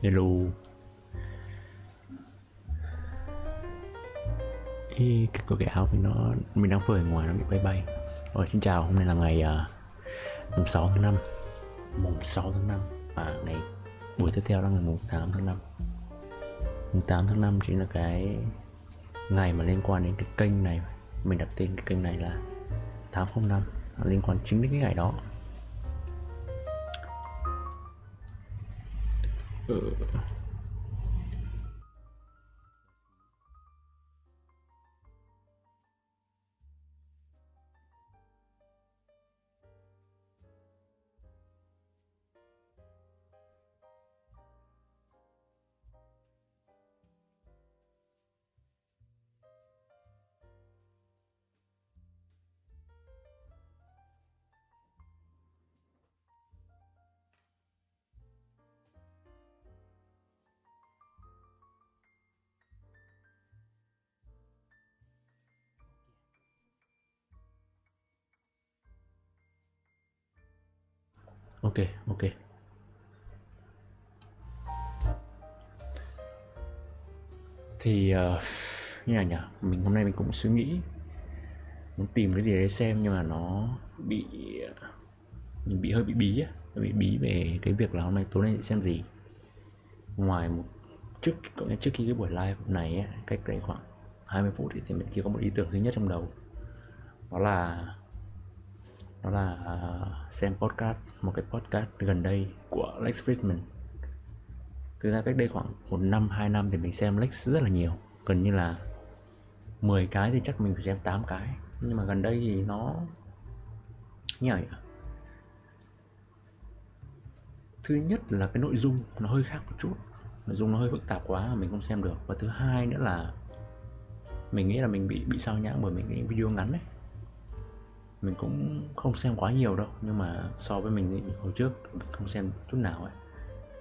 Hello. Cái áo của nó mình đang phơi ở ngoài nó bị bay bay. Rồi xin chào, hôm nay là ngày mùng 6 tháng 5. Mùng 6 tháng 5 và ngày buổi tiếp theo là ngày mùng 8 tháng 5. Mùng 8 tháng 5 chính là cái ngày mà liên quan đến cái kênh này. Mình đặt tên cái kênh này là 805, nó liên quan chính đến cái ngày đó. Ok, ok. Thì như nào nhỉ? Mình hôm nay mình cũng suy nghĩ muốn tìm cái gì đấy xem, nhưng mà nó bị mình bị hơi bị bí á, hơi bị bí về cái việc là hôm nay tối nay sẽ xem gì. Ngoài một trước trước khi cái buổi live này ấy, cách đấy khoảng 20 phút thì mình chỉ có một ý tưởng duy nhất trong đầu, đó là xem podcast, một cái podcast gần đây của Lex Fridman. Thực ra cách đây khoảng 1 năm 2 năm thì mình xem Lex rất là nhiều, gần như là 10 cái thì chắc mình phải xem 8 cái. Nhưng mà gần đây thì nó như vậy. Thứ nhất là cái nội dung nó hơi khác một chút, nội dung nó hơi phức tạp quá mình không xem được. Và thứ hai nữa là mình nghĩ là mình bị sao nhãng bởi những video ngắn ấy. Mình cũng không xem quá nhiều đâu, nhưng mà so với mình hồi trước mình không xem chút nào ấy,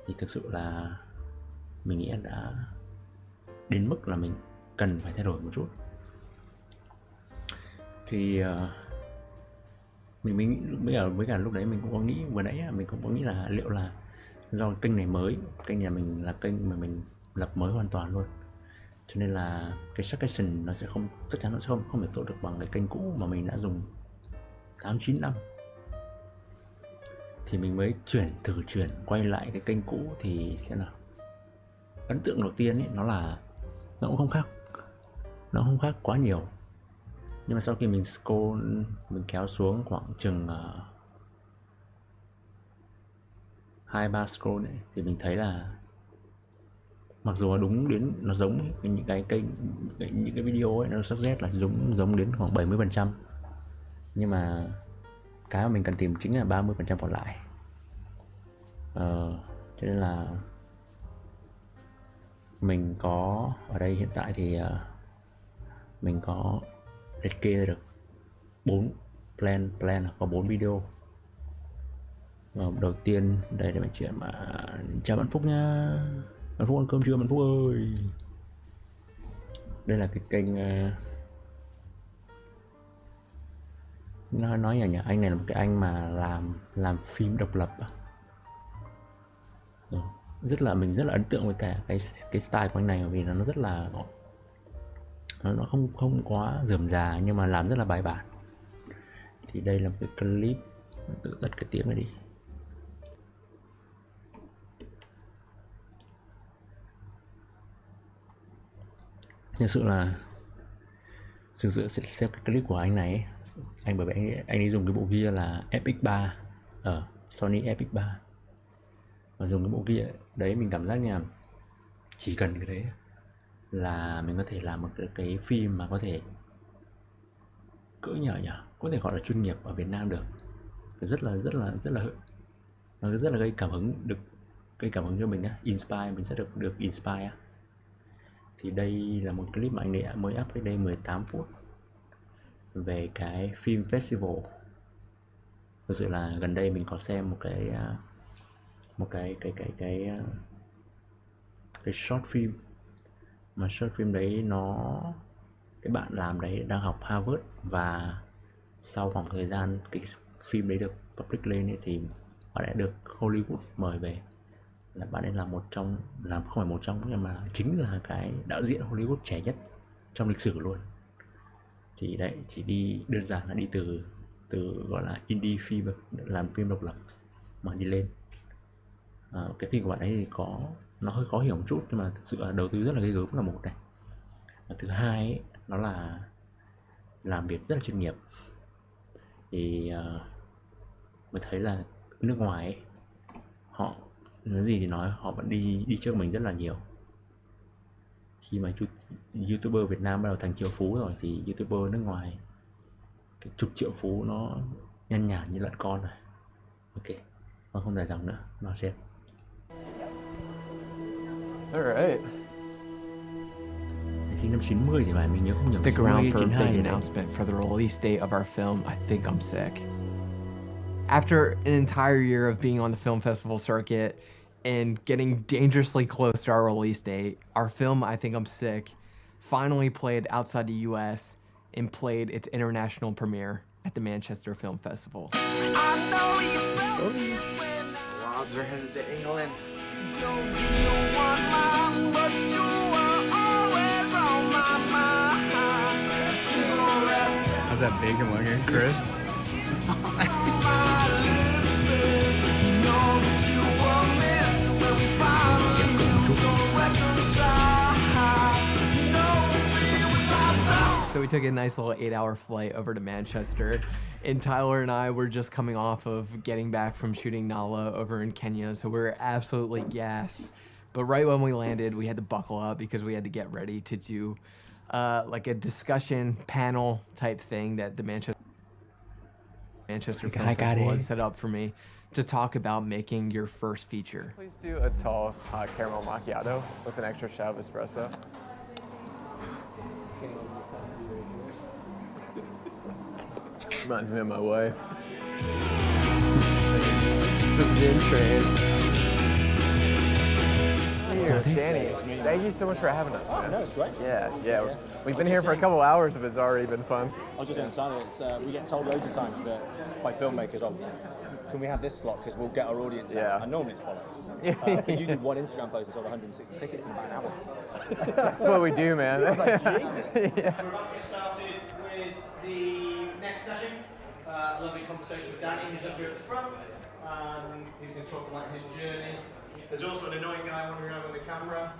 thì thực sự là mình nghĩ đã đến mức là mình cần phải thay đổi một chút. Thì mình với cả lúc đấy mình cũng có nghĩ, vừa nãy mình cũng có nghĩ là liệu là do kênh này mới, kênh nhà mình là kênh mà mình lập mới hoàn toàn luôn, cho nên là cái subscription nó sẽ không, chắc chắn nó sẽ không thể tốt được bằng cái kênh cũ mà mình đã dùng 8-9 năm. Thì mình mới thử chuyển quay lại cái kênh cũ thì sẽ là ấn tượng đầu tiên ấy, nó là nó cũng không khác quá nhiều. Nhưng mà sau khi mình scroll, mình kéo xuống khoảng chừng 2-3 scroll ấy, thì mình thấy là mặc dù đúng đến nó giống những cái kênh, những cái video ấy, nó suggest là giống đến khoảng 70%, nhưng mà cái mà mình cần tìm chính là 30% còn lại. Cho nên là mình có ở đây hiện tại thì mình có liệt kê được 4 plan là có 4 video. Đầu tiên đây là chuyện mà chào bạn Phúc nhá. Bạn Phúc ăn cơm chưa bạn Phúc ơi? Đây là cái kênh nói nhỉ, anh này là một cái anh mà làm phim độc lập. Mình rất là ấn tượng với cả cái style của anh này, vì nó rất là nó không quá rườm rà nhưng mà làm rất là bài bản. Thì đây là một cái clip, tự tắt cái tiếng này đi. Thực sự xem cái clip của anh này ấy, bởi vì anh ấy dùng cái bộ gear là FX3 ở Sony FX3, và dùng cái bộ gear đấy mình cảm giác như là chỉ cần cái đấy là mình có thể làm một cái phim mà có thể cỡ nhỏ có thể gọi là chuyên nghiệp ở Việt Nam được. Rất là nó rất là gây cảm hứng cho mình á, mình sẽ được inspire. Thì đây là một clip mà anh ấy mới up cách đây 18 phút về cái phim festival. Thực sự là gần đây mình có xem cái short film, mà short film đấy cái bạn làm đấy đang học Harvard, và sau khoảng thời gian cái phim đấy được public lên ấy, thì họ đã được Hollywood mời về là bạn ấy là không phải một trong nhưng mà chính là cái đạo diễn Hollywood trẻ nhất trong lịch sử luôn. Thì đấy, chỉ đi đơn giản là đi từ từ gọi là indie film, làm phim độc lập mà đi lên. Cái phim của bạn ấy thì nó hơi khó hiểu một chút, nhưng mà thực sự là đầu tư rất là ghê gớm là một này. Và thứ hai ấy, nó là làm việc rất là chuyên nghiệp. Thì mới thấy là nước ngoài ấy, họ nói gì thì nói, họ vẫn đi đi trước mình rất là nhiều. Khi mà YouTuber Việt Nam bắt đầu thành triệu phú rồi thì YouTuber nước ngoài cái chục triệu phú nó nhăn nhản như lợn con rồi. Ok, mà không dài dòng nữa, vào xem. Alright. Khi năm 90 thì mình nhớ không nhầm, Stick around 90, for a 92 big gì đấy. announcement for the release date of our film, I Think I'm Sick. After an entire year of being on the film festival circuit and getting dangerously close to our release date, our film, I Think I'm Sick, finally played outside the US and played its international premiere at the Manchester Film Festival. I know you felt it when The Wilds are headed to England. I told you you want mine, but you were always on my mind. Cigarettes How's that bacon looking, Chris? my lips, babe. You know that you were missing when we finally don't reconcile. No fear without sound. So we took a nice little 8-hour flight over to Manchester, and Tyler and I were just coming off of getting back from shooting Nala over in Kenya, so we were absolutely gassed. But right when we landed, we had to buckle up because we had to get ready to do like a discussion panel type thing that the Manchester Film Festival had set up for me to talk about making your first feature. Please do a tall caramel macchiato with an extra shot of espresso. Reminds me of my wife. The Vin train. Here, Danny, thank you so much for having us. Man. No, it's great. Yeah. We've been here for a couple hours, but it's already been fun. I was just going to say, we get told loads of times that by filmmakers, oh, can we have this slot because we'll get our audience Yeah. out. And normally it's bollocks. You did one Instagram post that sold 160 tickets in about an hour. That's what we do, man. I was like, Jesus. Yeah. We're about to get started with the next session. A lovely conversation with Danny, who's up here at the front. He's going to talk about his journey. There's also an annoying guy wandering around with a camera.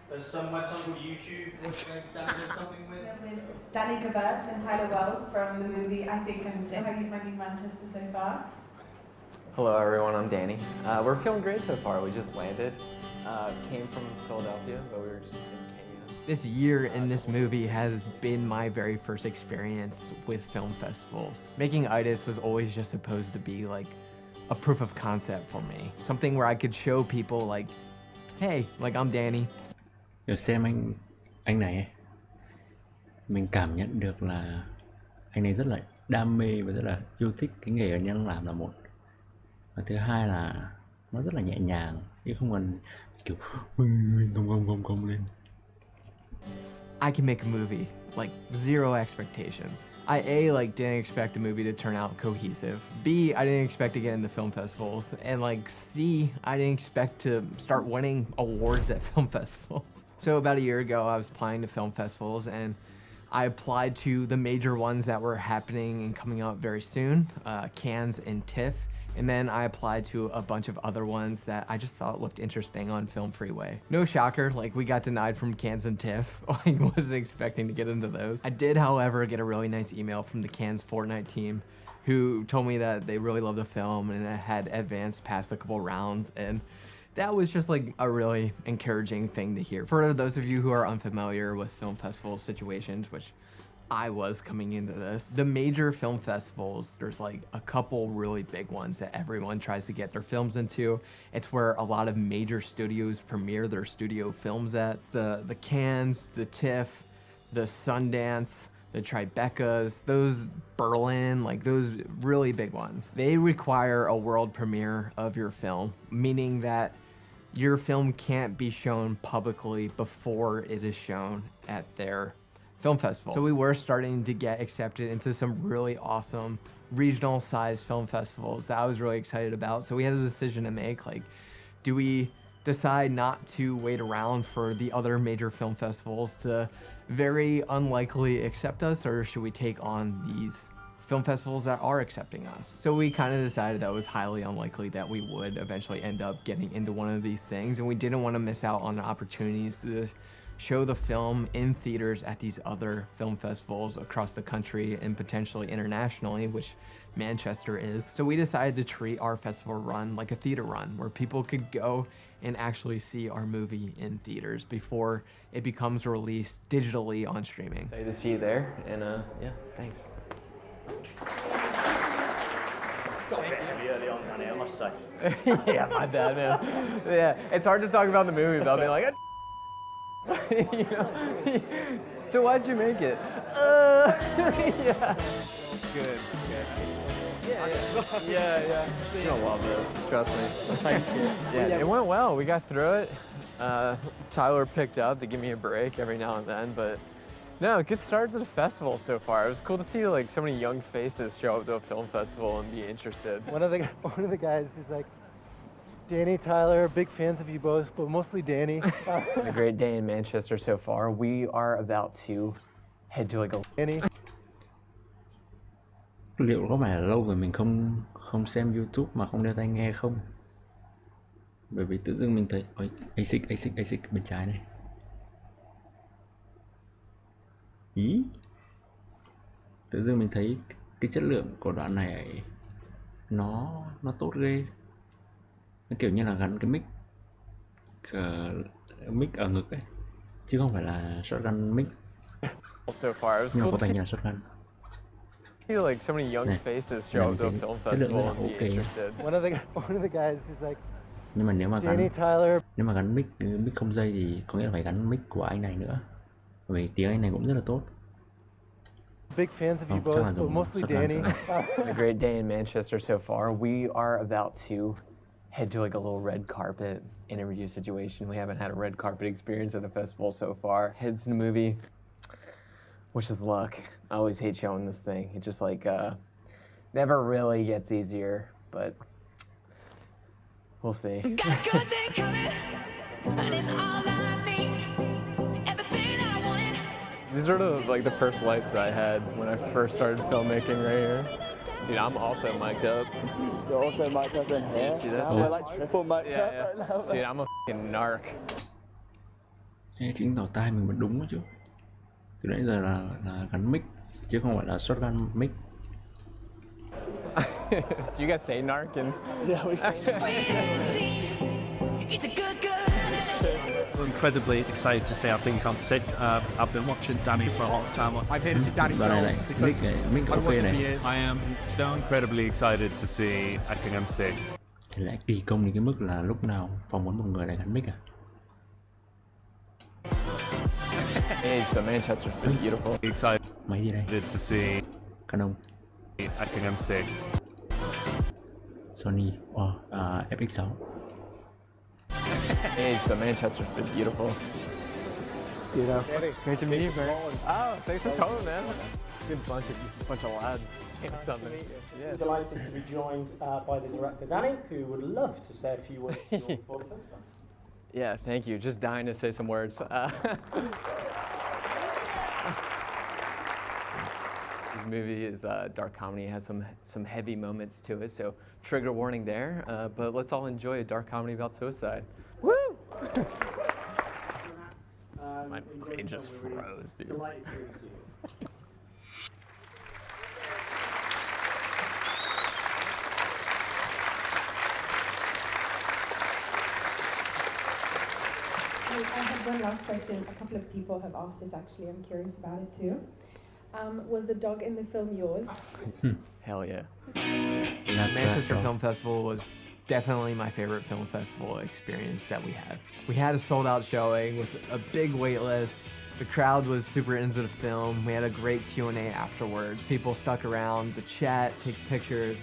There's some website called YouTube where Danny does something with. With Danny Gabertz and Tyler Wells from the movie I Think I'm Sick. How are you finding Manchester so far? Hello, everyone. I'm Danny. We're feeling great so far. We just landed. Came from Philadelphia, but we were just in Kenya. This year in this movie has been my very first experience with film festivals. Making Itis was always just supposed to be like a proof of concept for me. Something where I could show people like, hey, like I'm Danny. Rồi xem anh này ấy, mình cảm nhận được là anh này rất là đam mê và rất là yêu thích cái nghề anh đang làm là một. Và thứ hai là nó rất là nhẹ nhàng, chứ không cần kiểu công lên. I can make a movie, like zero expectations. I didn't expect the movie to turn out cohesive. B, I didn't expect to get into film festivals. And like C, I didn't expect to start winning awards at film festivals. So about a year ago, I was applying to film festivals and I applied to the major ones that were happening and coming out very soon, Cannes and TIFF. And then I applied to a bunch of other ones that I just thought looked interesting on Film Freeway. No shocker, like we got denied from Cannes and TIFF. I wasn't expecting to get into those. I did, however, get a really nice email from the Cannes Fortnite team who told me that they really loved the film and it had advanced past a couple rounds. And that was just like a really encouraging thing to hear. For those of you who are unfamiliar with film festival situations, which I was coming into this. The major film festivals, there's like a couple really big ones that everyone tries to get their films into. It's where a lot of major studios premiere their studio films at. It's the Cannes, the TIFF, the Sundance, the Tribecas, those Berlin, like those really big ones. They require a world premiere of your film, meaning that your film can't be shown publicly before it is shown at their film festival. So we were starting to get accepted into some really awesome regional sized film festivals that I was really excited about. So we had a decision to make, like, Do we decide not to wait around for the other major film festivals to very unlikely accept us, or should we take on these film festivals that are accepting us? So we kind of decided that it was highly unlikely that we would eventually end up getting into one of these things, and we didn't want to miss out on the opportunities to show the film in theaters at these other film festivals across the country and potentially internationally, which Manchester is. So we decided to treat our festival run like a theater run, where people could go and actually see our movie in theaters before it becomes released digitally on streaming. Excited to see you there, and yeah, thanks. Got a bit heavy early on, Danny, I must say. Yeah, my bad, man. Yeah, it's hard to talk about the movie without being like, you know? So why'd you make it? Yeah. Good. Yeah. You're gonna love this, trust me. Thank you. Yeah, it went well. We got through it. Tyler picked up to give me a break every now and then, but no, good start to the festival so far. It was cool to see like so many young faces show up to a film festival and be interested. One of the guys is like, Danny, Tyler, big fans of you both, but mostly Danny. A great day in Manchester so far. We are about to head to like a Danny. Liệu có phải là lâu rồi mình không xem YouTube mà không đeo tai nghe không? Bởi vì tự dưng mình thấy ôi, ASIC bên trái này. Ý. Tự dưng mình thấy cái chất lượng của đoạn này nó tốt ghê. Nó kiểu như là gắn cái mic ở ngực ấy, chứ không phải là shotgun mic. so far. It was Nhưng mà cool có to vẻ see như là shotgun. like so many young Này, faces show up to a film festival and be okay. interested. One of the guys is like, Nhưng mà nếu mà Danny, Tyler. nếu mà gắn mic không dây thì có nghĩa là phải gắn mic của anh này nữa. Bởi vì tiếng anh này cũng rất là tốt. Big fans of you Oh, both, come on, but mostly shotgun, Danny. A great day in Manchester so far. We are about to head to like a little red carpet interview situation. We haven't had a red carpet experience at a festival so far. Heads to the movie, which is luck. I always hate showing this thing. It just like never really gets easier, but we'll see. Got a good thing coming, and it's all I need. Everything I wanted. These are like the first lights I had when I first started filmmaking right here. Dude, I'm also mic'd up. You're also mic'd up in here. See that Now shit? we're like triple mic'd up Yeah, right now. Dude, I'm a fucking narc. Ê, chứng tỏ tai mình vẫn đúng đó chứ. Từ nãy giờ là gắn mic chứ không phải là shotgun mic. Do you guys say narc? And Yeah, we say It's a good. We're incredibly excited to see our thing on set. I've been watching Danny for a long time. I'm here to see Danny's Đoạn này film này, because mic I've ok watched it for này. years. I am so incredibly excited to see Acting on Sick. Thì lại kỳ công đến cái mức là lúc nào phỏng vấn một người lại gắn mic à? hey, so Manchester's been beautiful. Excited Máy gì đây? to see Canon, Acting on Sick. Sony, FX6. Hey, so Manchester's been beautiful. you know. Great to meet you, man. Oh, thanks for coming, man. Good bunch of lads. Something. Yeah. Delighted to be joined by the director Danny, who would love to say a few words to you all before the film starts. Yeah, thank you. Just dying to say some words. This movie is dark comedy. It has some heavy moments to it, so trigger warning there. But let's all enjoy a dark comedy about suicide. Woo! My brain just froze, dude. Delighted to meet you. I have one last question. A couple of people have asked this actually. I'm curious about it too. Was the dog in the film yours? Hell yeah. Là Manchester là- Film Festival was definitely my favorite film festival experience that we had. We had a sold out showing with a big wait list. The crowd was super into the film. We had a great Q&A afterwards. People stuck around to chat, take pictures.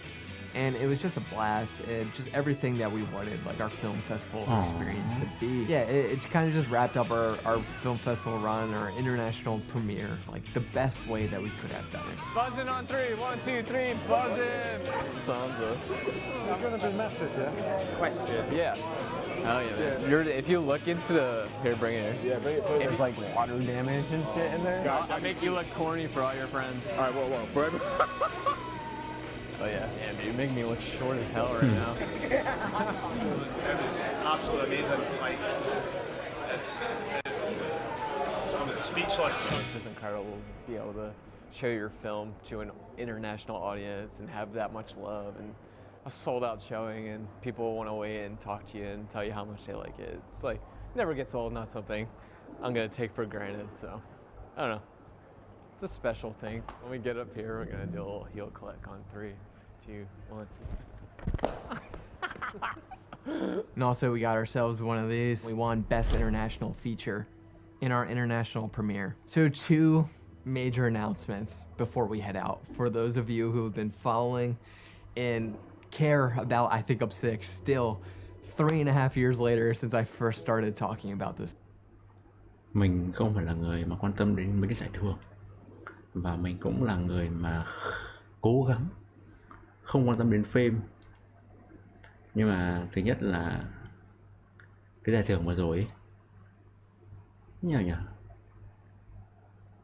And it was just a blast, and just everything that we wanted, like our film festival experience to be. Yeah, it kind of just wrapped up our film festival run, our international premiere, like the best way that we could have done it. Buzzing on 3. 1, 2, 3. Buzzing. Sounds It's gonna be massive, yeah? question. Yeah. Oh yeah, man. If you look into the bring it here. Yeah, bring it closer. There's like water damage and shit in there. Yeah, I make you look corny for all your friends. All right, whoa, forever. Oh yeah, dude, you make me look short as hell right now. It was absolutely amazing. Like, I'm speechless. It's just incredible to be able to show your film to an international audience and have that much love and a sold-out showing, and people want to wait and talk to you and tell you how much they like it. It's like never gets old. Not something I'm gonna take for granted. So I don't know. It's a special thing. When we get up here, we're gonna do a little heel click on 3, 2, 1. And also, we got ourselves one of these. We won Best International Feature in our international premiere. So 2 major announcements before we head out. For those of you who have been following and care about I Think I'm Sick still 3.5 years later since I first started talking about this. Mình không phải là người mà quan tâm đến mấy cái giải thưởng, và mình cũng là người mà cố gắng không quan tâm đến fame. Nhưng mà thứ nhất là cái giải thưởng vừa rồi ấy, nhỉ,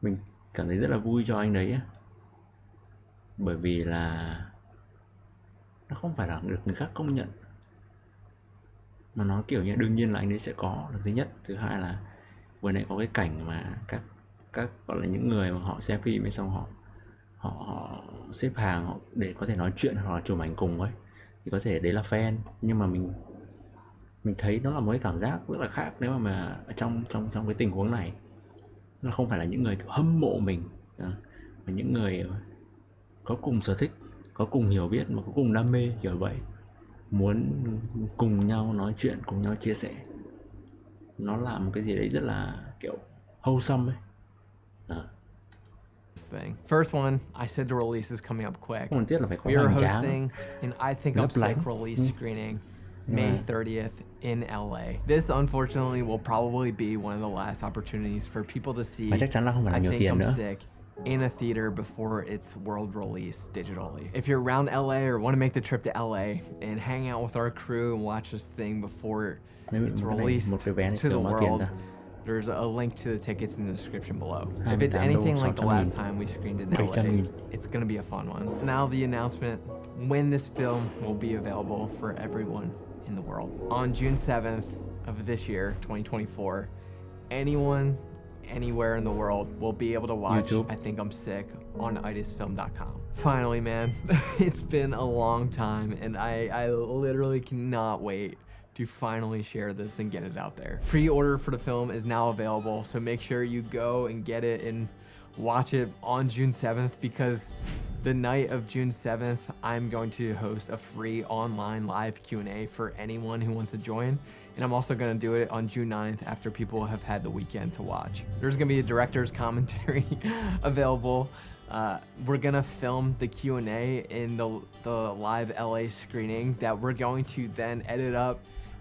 mình cảm thấy rất là vui cho anh đấy ấy. Bởi vì là nó không phải là được người khác công nhận, mà nó kiểu như đương nhiên là anh ấy sẽ có là thứ nhất. Thứ hai là vừa nãy có cái cảnh mà các gọi là những người mà họ xem phim ấy, xong họ xếp hàng họ để có thể nói chuyện hoặc là chụp ảnh cùng ấy, thì có thể đấy là fan. Nhưng mà mình thấy nó là một cái cảm giác rất là khác nếu mà trong cái tình huống này nó không phải là những người hâm mộ mình, mà những người có cùng sở thích, có cùng hiểu biết mà có cùng đam mê kiểu vậy, muốn cùng nhau nói chuyện, cùng nhau chia sẻ. Nó là một cái gì đấy rất là kiểu wholesome ấy. Thing. First one, I said the release is coming up quick. Còn tiếc là phải có We are hoành tráng. hosting an I Think I'm Sick release screening May 30th in LA. This unfortunately will probably be one of the last opportunities for people to see Và chắc chắn là không phải là I nhiều Think tiền I'm nữa. Sick in a theater before its world release digitally. If you're around LA or want to make the trip to LA and hang out with our crew and watch this thing before it's released to the world, there's a link to the tickets in the description below. If it's anything like the last time we screened in LA, it's gonna be a fun one. Now the announcement, when this film will be available for everyone in the world. On June 7th of this year, 2024, anyone, anywhere in the world will be able to watch YouTube. I Think I'm Sick on itisfilm.com. Finally, man, it's been a long time, and I literally cannot wait to finally share this and get it out there. Pre-order for the film is now available, so make sure you go and get it and watch it on June 7th, because the night of June 7th, I'm going to host a free online live Q&A for anyone who wants to join. And I'm also gonna do it on June 9th after people have had the weekend to watch. There's gonna be a director's commentary available. We're gonna film the Q&A in the live LA screening that we're going to then edit up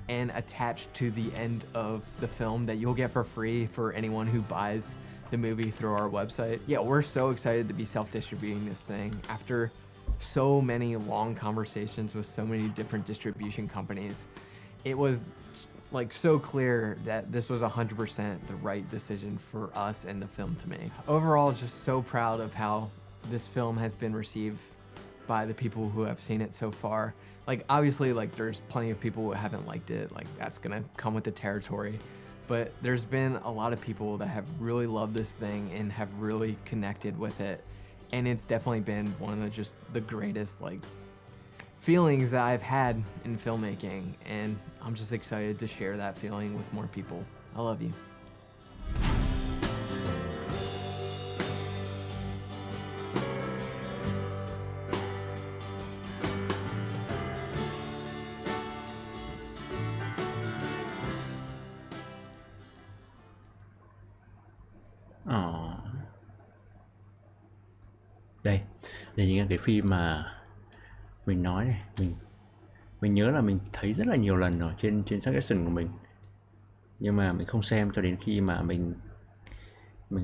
and attach to the end of the film that you'll get for free for anyone who buys the movie through our website. Yeah, we're so excited to be self-distributing this thing after so many long conversations with so many different distribution companies. It was like so clear that this was 100% the right decision for us and the film to make. Overall, just so proud of how this film has been received by the people who have seen it so far. Like, obviously, like, there's plenty of people who haven't liked it. Like, that's gonna come with the territory. But there's been a lot of people that have really loved this thing and have really connected with it. And it's definitely been one of the greatest, like, feelings that I've had in filmmaking. And I'm just excited to share that feeling with more people. I love you. Đây là những cái phim mà mình nói này, mình nhớ là mình thấy rất là nhiều lần ở trên suggestion của mình, nhưng mà mình không xem cho đến khi mà mình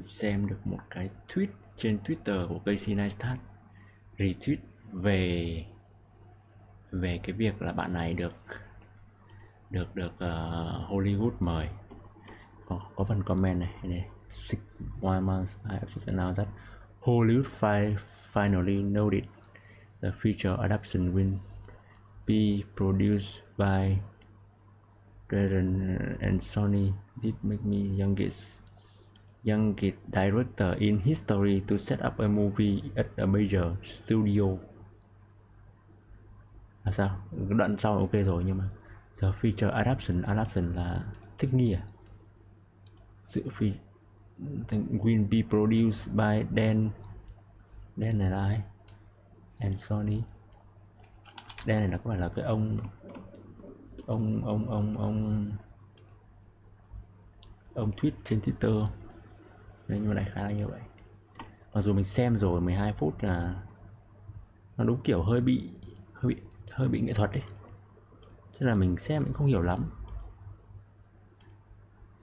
xem được một cái tweet trên Twitter của Casey Neistat retweet về cái việc là bạn này được Hollywood mời. Có phần comment này 6 months I have announced that Hollywood finally noted the feature adaptation will be produced by Tròn and Sony. This make me youngest director in history to set up a movie at a major studio. Là sao? Đoạn sau ok rồi, nhưng mà the feature adaptation là thích nghi à? Sự will be produced by Dan này là ai? And Sony. Dan này là có phải là cái ông tweet trên Twitter không? Đấy, nhưng mà đại khái là như vậy. Mặc dù mình xem rồi 12 phút là nó đúng kiểu hơi bị nghệ thuật đấy, thế là mình xem mình không hiểu lắm,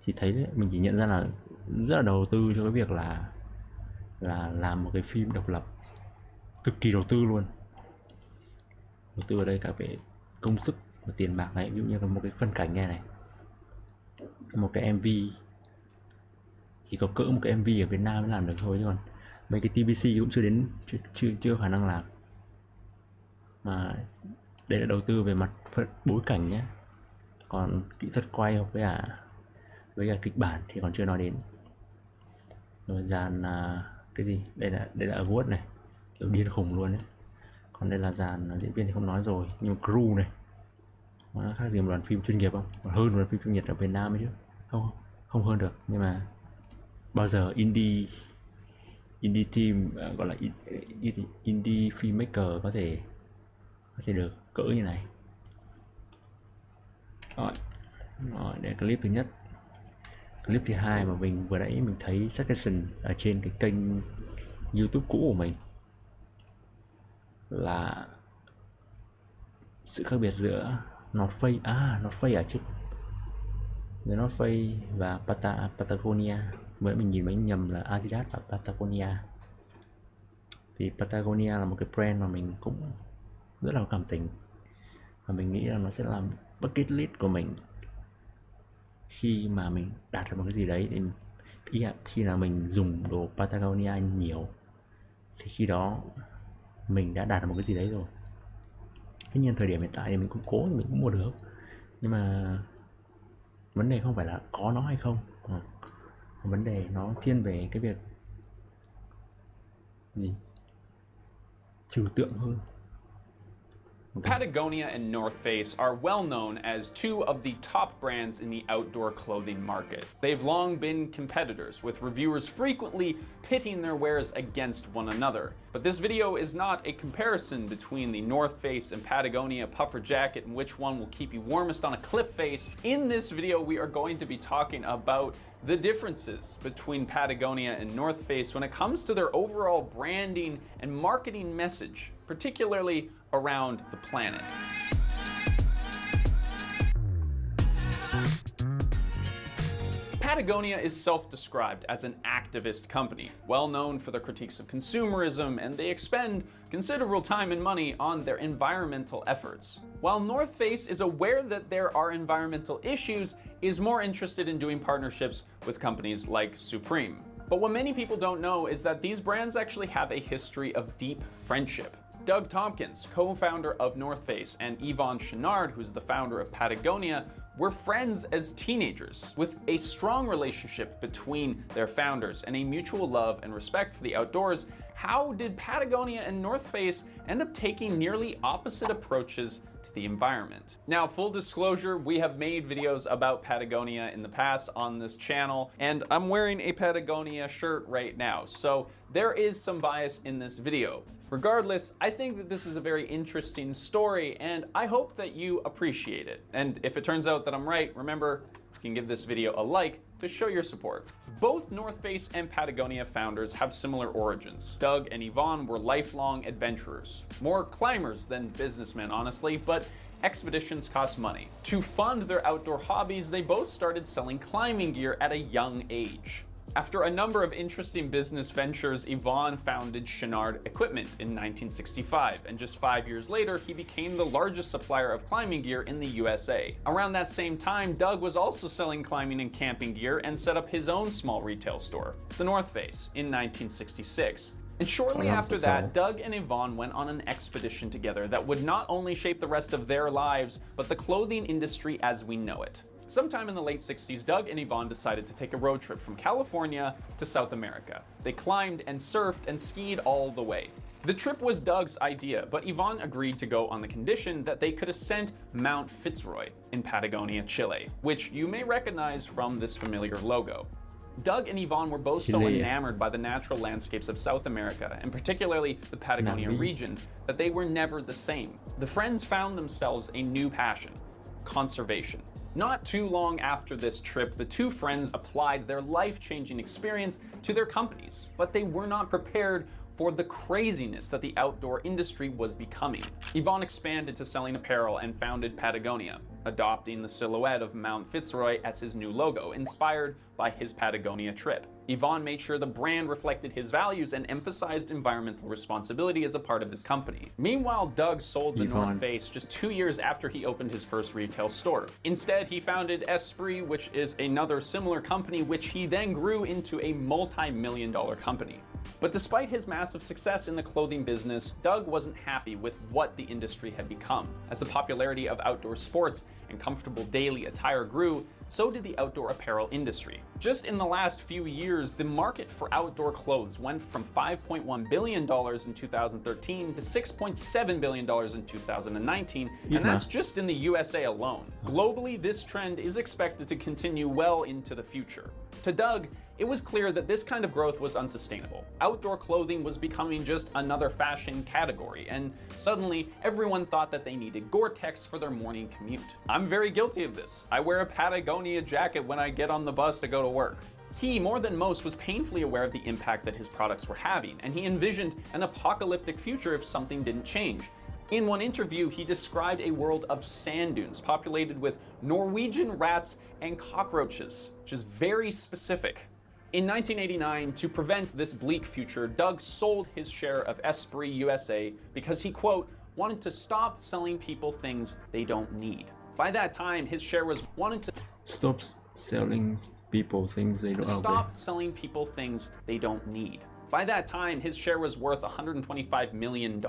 chỉ thấy đấy, mình chỉ nhận ra là rất là đầu tư cho cái việc là làm một cái phim độc lập, cực kỳ đầu tư luôn. Đầu tư ở đây cả về công sức và tiền bạc này, ví dụ như là một cái phân cảnh này, một cái MV, chỉ có cỡ một cái MV ở Việt Nam mới làm được thôi, chứ còn mấy cái TVC cũng chưa khả năng làm. Mà đây là đầu tư về mặt bối cảnh nhé, còn kỹ thuật quay với cả kịch bản thì còn chưa nói đến. Rồi dàn cái gì, đây là award này, kiểu điên khùng luôn đấy. Còn đây là dàn diễn viên thì không nói rồi, nhưng mà crew này nó khác gì một đoàn phim chuyên nghiệp không? Còn hơn một đoàn phim chuyên nghiệp ở Việt Nam ấy chứ. Không hơn được, nhưng mà bao giờ indie team gọi là indie filmmaker có thể được cỡ như này. Rồi, đây clip thứ nhất. Clip thứ hai mà mình vừa nãy mình thấy suggestion ở trên cái kênh YouTube cũ của mình là sự khác biệt giữa North Face chứ, The North Face và Patagonia. Mới mình nhìn bánh nhầm là Adidas và Patagonia. Thì Patagonia là một cái brand mà mình cũng rất là có cảm tình, và mình nghĩ là nó sẽ làm bucket list của mình khi mà mình đạt được một cái gì đấy. Thì khi nào mình dùng đồ Patagonia nhiều thì khi đó mình đã đạt được một cái gì đấy rồi. Tất nhiên thời điểm hiện tại thì mình cũng cố thì mình cũng mua được, nhưng mà vấn đề không phải là có nó hay không, vấn đề nó thiên về cái việc gì trừu tượng hơn. Patagonia and North Face are well known as two of the top brands in the outdoor clothing market. They've long been competitors, with reviewers frequently pitting their wares against one another. But this video is not a comparison between the North Face and Patagonia puffer jacket and which one will keep you warmest on a cliff face. In this video, we are going to be talking about the differences between Patagonia and North Face when it comes to their overall branding and marketing message, particularly around the planet. Patagonia is self-described as an activist company, well known for their critiques of consumerism, and they expend considerable time and money on their environmental efforts. While North Face is aware that there are environmental issues, is more interested in doing partnerships with companies like Supreme. But what many people don't know is that these brands actually have a history of deep friendship. Doug Tompkins, co-founder of North Face, and Yvon Chouinard, who's the founder of Patagonia, were friends as teenagers, with a strong relationship between their founders and a mutual love and respect for the outdoors. How did Patagonia and North Face end up taking nearly opposite approaches to the environment? Now, full disclosure, we have made videos about Patagonia in the past on this channel, and I'm wearing a Patagonia shirt right now, so there is some bias in this video. Regardless, I think that this is a very interesting story, and I hope that you appreciate it. And if it turns out that I'm right, remember, you can give this video a like to show your support. Both North Face and Patagonia founders have similar origins. Doug and Yvonne were lifelong adventurers, more climbers than businessmen, honestly, but expeditions cost money. To fund their outdoor hobbies, they both started selling climbing gear at a young age. After a number of interesting business ventures, Yvonne founded Chenard Equipment in 1965, and just 5 years later, he became the largest supplier of climbing gear in the USA. Around that same time, Doug was also selling climbing and camping gear and set up his own small retail store, the North Face, in 1966. And shortly after that, Doug and Yvonne went on an expedition together that would not only shape the rest of their lives, but the clothing industry as we know it. Sometime in the late 60s, Doug and Yvonne decided to take a road trip from California to South America. They climbed and surfed and skied all the way. The trip was Doug's idea, but Yvonne agreed to go on the condition that they could ascend Mount Fitzroy in Patagonia, Chile, which you may recognize from this familiar logo. Doug and Yvonne were both so enamored by the natural landscapes of South America, and particularly the Patagonia region, that they were never the same. The friends found themselves a new passion: conservation. Not too long after this trip, the two friends applied their life-changing experience to their companies, but they were not prepared for the craziness that the outdoor industry was becoming. Yvonne expanded to selling apparel and founded Patagonia, adopting the silhouette of Mount Fitzroy as his new logo, inspired by his Patagonia trip. Yvonne made sure the brand reflected his values and emphasized environmental responsibility as a part of his company. Meanwhile, Doug sold the North Face just 2 years after he opened his first retail store. Instead, he founded Esprit, which is another similar company, which he then grew into a multi-million-dollar company. But despite his massive success in the clothing business, Doug wasn't happy with what the industry had become. As the popularity of outdoor sports and comfortable daily attire grew, so did the outdoor apparel industry. Just in the last few years, the market for outdoor clothes went from $5.1 billion in 2013 to $6.7 billion in 2019, and that's just in the USA alone. Globally, this trend is expected to continue well into the future. To Doug, it was clear that this kind of growth was unsustainable. Outdoor clothing was becoming just another fashion category, and suddenly everyone thought that they needed Gore-Tex for their morning commute. I'm very guilty of this. I wear a Patagonia jacket when I get on the bus to go to work. He, more than most, was painfully aware of the impact that his products were having, and he envisioned an apocalyptic future if something didn't change. In one interview, he described a world of sand dunes populated with Norwegian rats and cockroaches, which is very specific. In 1989, to prevent this bleak future, Doug sold his share of Esprit USA because he, quote, wanted to stop selling people things they don't need. By that time, his share was Stop selling people things they don't stop selling people things they don't need. By that time, his share was worth $125 million.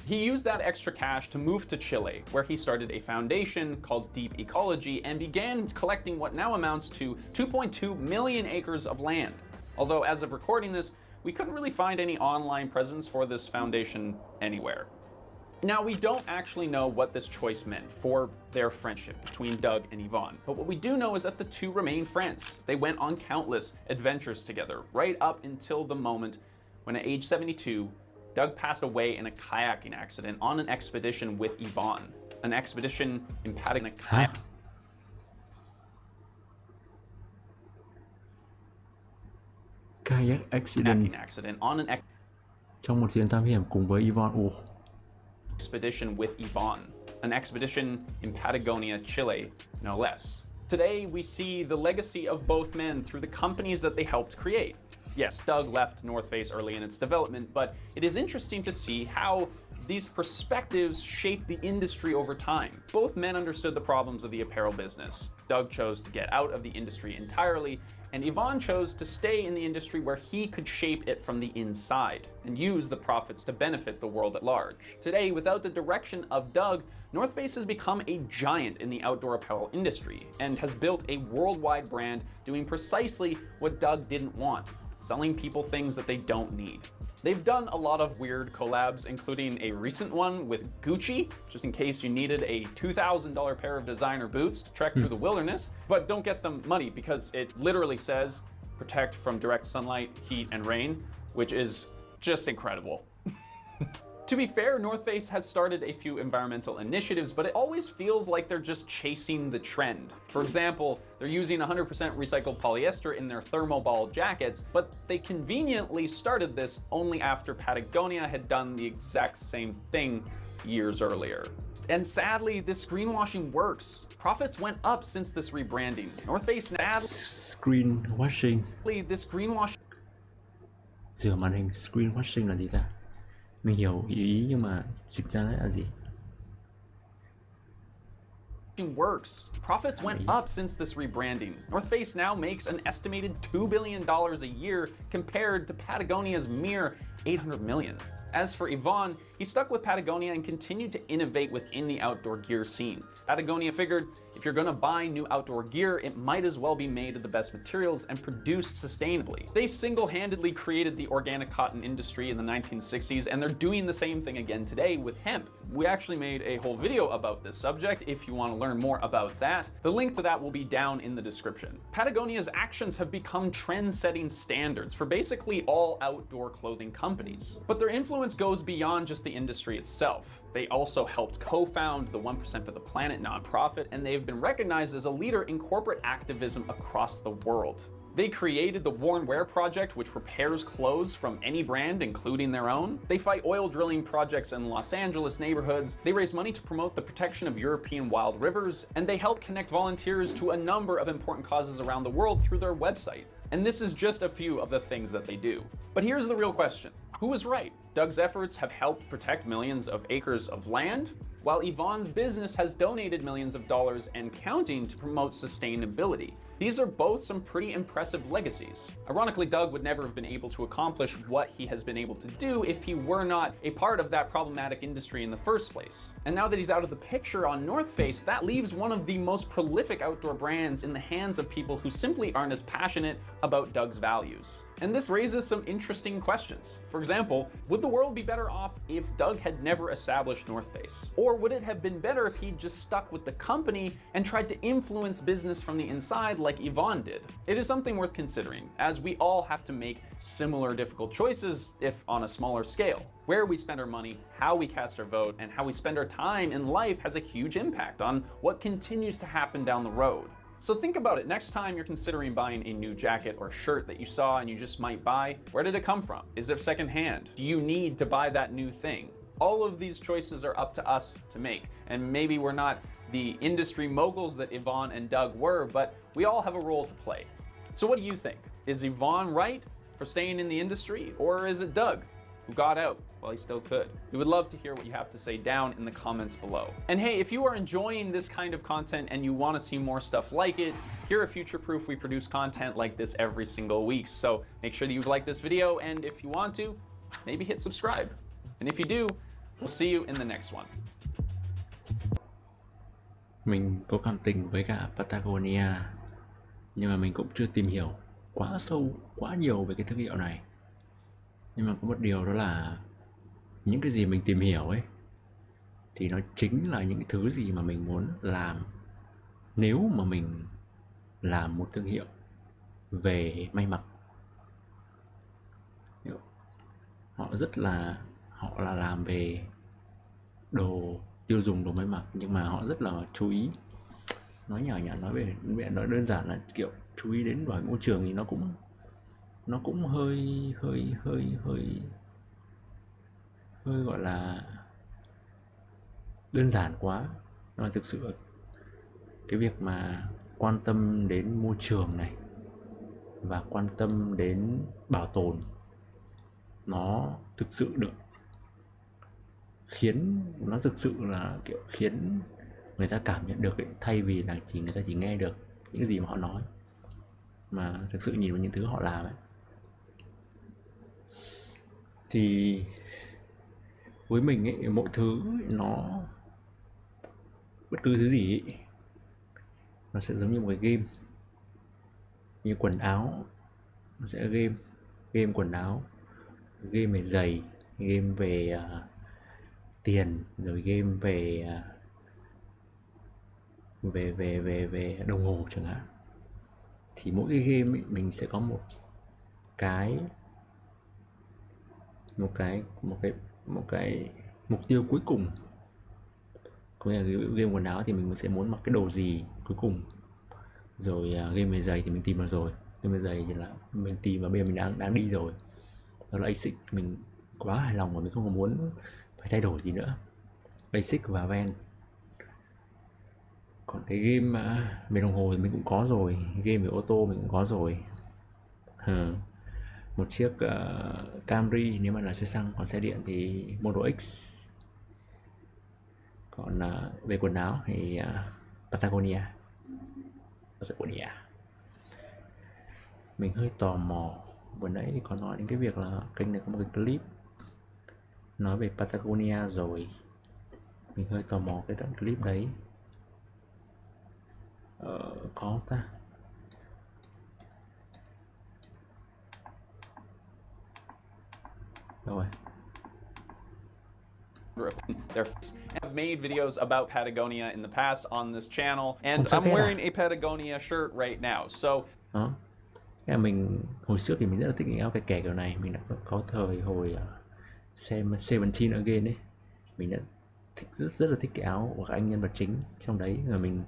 He used that extra cash to move to Chile, where he started a foundation called Deep Ecology and began collecting what now amounts to 2.2 million acres of land. Although as of recording this, we couldn't really find any online presence for this foundation anywhere. Now, we don't actually know what this choice meant for their friendship between Doug and Yvonne, but what we do know is that the two remain friends. They went on countless adventures together, right up until the moment when at age 72, Doug passed away in a kayaking accident on an expedition with Yvonne. An expedition in Patagonia. Kayak accident on an trong một chuyến thám hiểm cùng với Yvonne. Expedition with Yvonne, an expedition in Patagonia, Chile, no less. Today, we see the legacy of both men through the companies that they helped create. Yes, Doug left North Face early in its development, but it is interesting to see how these perspectives shape the industry over time. Both men understood the problems of the apparel business. Doug chose to get out of the industry entirely, and Yvonne chose to stay in the industry where he could shape it from the inside and use the profits to benefit the world at large. Today, without the direction of Doug, North Face has become a giant in the outdoor apparel industry and has built a worldwide brand doing precisely what Doug didn't want: selling people things that they don't need. They've done a lot of weird collabs, including a recent one with Gucci, just in case you needed a $2,000 pair of designer boots to trek through the wilderness. But don't get them muddy, because it literally says protect from direct sunlight, heat, and rain, which is just incredible. To be fair, North Face has started a few environmental initiatives, but it always feels like they're just chasing the trend. For example, they're using 100% recycled polyester in their thermoball jackets, but they conveniently started this only after Patagonia had done the exact same thing years earlier. And sadly, this greenwashing works. Profits went up since this rebranding. North Face Screenwashing. this greenwashing Rửa màn hình. Screenwashing là gì ta? Mình hiểu ý nhưng mà dịch ra là gì? works. Profits went up since this rebranding. North Face now makes an estimated $2 billion a year compared to Patagonia's mere $800 million. As for Yvon, he stuck with Patagonia and continued to innovate within the outdoor gear scene. Patagonia figured, if you're gonna buy new outdoor gear, it might as well be made of the best materials and produced sustainably. They single-handedly created the organic cotton industry in the 1960s, and they're doing the same thing again today with hemp. We actually made a whole video about this subject if you want to learn more about that. The link to that will be down in the description. Patagonia's actions have become trend-setting standards for basically all outdoor clothing companies. But their influence goes beyond just the industry itself. They also helped co-found the 1% for the Planet nonprofit, and they've been recognized as a leader in corporate activism across the world. They created the Worn Wear Project, which repairs clothes from any brand, including their own. They fight oil drilling projects in Los Angeles neighborhoods. They raise money to promote the protection of European wild rivers, and they help connect volunteers to a number of important causes around the world through their website. And this is just a few of the things that they do. But here's the real question. Who was right? Doug's efforts have helped protect millions of acres of land, while Yvon's business has donated millions of dollars and counting to promote sustainability. These are both some pretty impressive legacies. Ironically, Doug would never have been able to accomplish what he has been able to do if he were not a part of that problematic industry in the first place. And now that he's out of the picture on North Face, that leaves one of the most prolific outdoor brands in the hands of people who simply aren't as passionate about Doug's values. And this raises some interesting questions. For example, would the world be better off if Doug had never established North Face? Or would it have been better if he'd just stuck with the company and tried to influence business from the inside like Yvon did? It is something worth considering, as we all have to make similar difficult choices, if on a smaller scale. Where we spend our money, how we cast our vote, and how we spend our time in life has a huge impact on what continues to happen down the road. So think about it. Next time you're considering buying a new jacket or shirt that you saw and you just might buy, where did it come from? Is it secondhand? Do you need to buy that new thing? All of these choices are up to us to make. And maybe we're not the industry moguls that Yvon and Doug were, but we all have a role to play. So what do you think? Is Yvon right for staying in the industry, or is it Doug who got out while he still could? We would love to hear what you have to say down in the comments below. And hey, if you are enjoying this kind of content and you want to see more stuff like it, here at Future Proof, we produce content like this every single week. So make sure that you've liked this video, and if you want to, maybe hit subscribe. And if you do, we'll see you in the next one. Mình có cảm tình với cả Patagonia, nhưng mà mình cũng chưa tìm hiểu quá sâu, quá nhiều về cái thương hiệu này. Nhưng mà có một điều đó là những cái gì mình tìm hiểu ấy thì nó chính là những thứ gì mà mình muốn làm nếu mà mình làm một thương hiệu về may mặc. Họ là làm về đồ tiêu dùng, đồ may mặc, nhưng mà họ rất là chú ý. Nói nhỏ nói đơn giản là kiểu chú ý đến bảo môi trường thì nó cũng hơi gọi là đơn giản quá. Nhưng mà thực sự cái việc mà quan tâm đến môi trường này và quan tâm đến bảo tồn, nó thực sự được khiến người ta cảm nhận được ấy, thay vì là người ta chỉ nghe được những gì mà họ nói, mà thực sự nhìn vào những thứ họ làm ấy. Thì với mình ấy, mọi thứ nó, bất cứ thứ gì ấy, nó sẽ giống như một cái game. Như quần áo, nó sẽ game quần áo, game về giày, game về tiền, rồi game về đồng hồ chẳng hạn. Thì mỗi cái game ấy, mình sẽ có một cái mục tiêu cuối cùng. Có nghĩa là game quần áo thì mình sẽ muốn mặc cái đồ gì cuối cùng. Rồi game về giày thì mình tìm được rồi. Game về giày thì là mình tìm và bây giờ mình đang đi rồi. Đó là Asics, mình quá hài lòng và mình không có muốn phải thay đổi gì nữa. Asics và Van. Còn cái game về đồng hồ thì mình cũng có rồi, game về ô tô mình cũng có rồi. Một chiếc Camry nếu mà là xe xăng, còn xe điện thì Model X. Còn về quần áo thì Patagonia. Mình hơi tò mò, vừa nãy thì có nói đến cái việc là kênh này có một cái clip nói về Patagonia rồi. Mình hơi tò mò cái đoạn clip đấy. Có không ta? Đâu rồi? Have made videos about Patagonia in the past on this channel, and Không, I'm sao thế wearing a Patagonia shirt right now. So Đó. Thế là mình hồi trước thì mình rất là thích những áo kẻ kiểu này. Mình đã có thời hồi xem Seventeen Again ấy, mình đã thích, rất là thích cái áo của các anh nhân vật chính trong đấy, rồi mình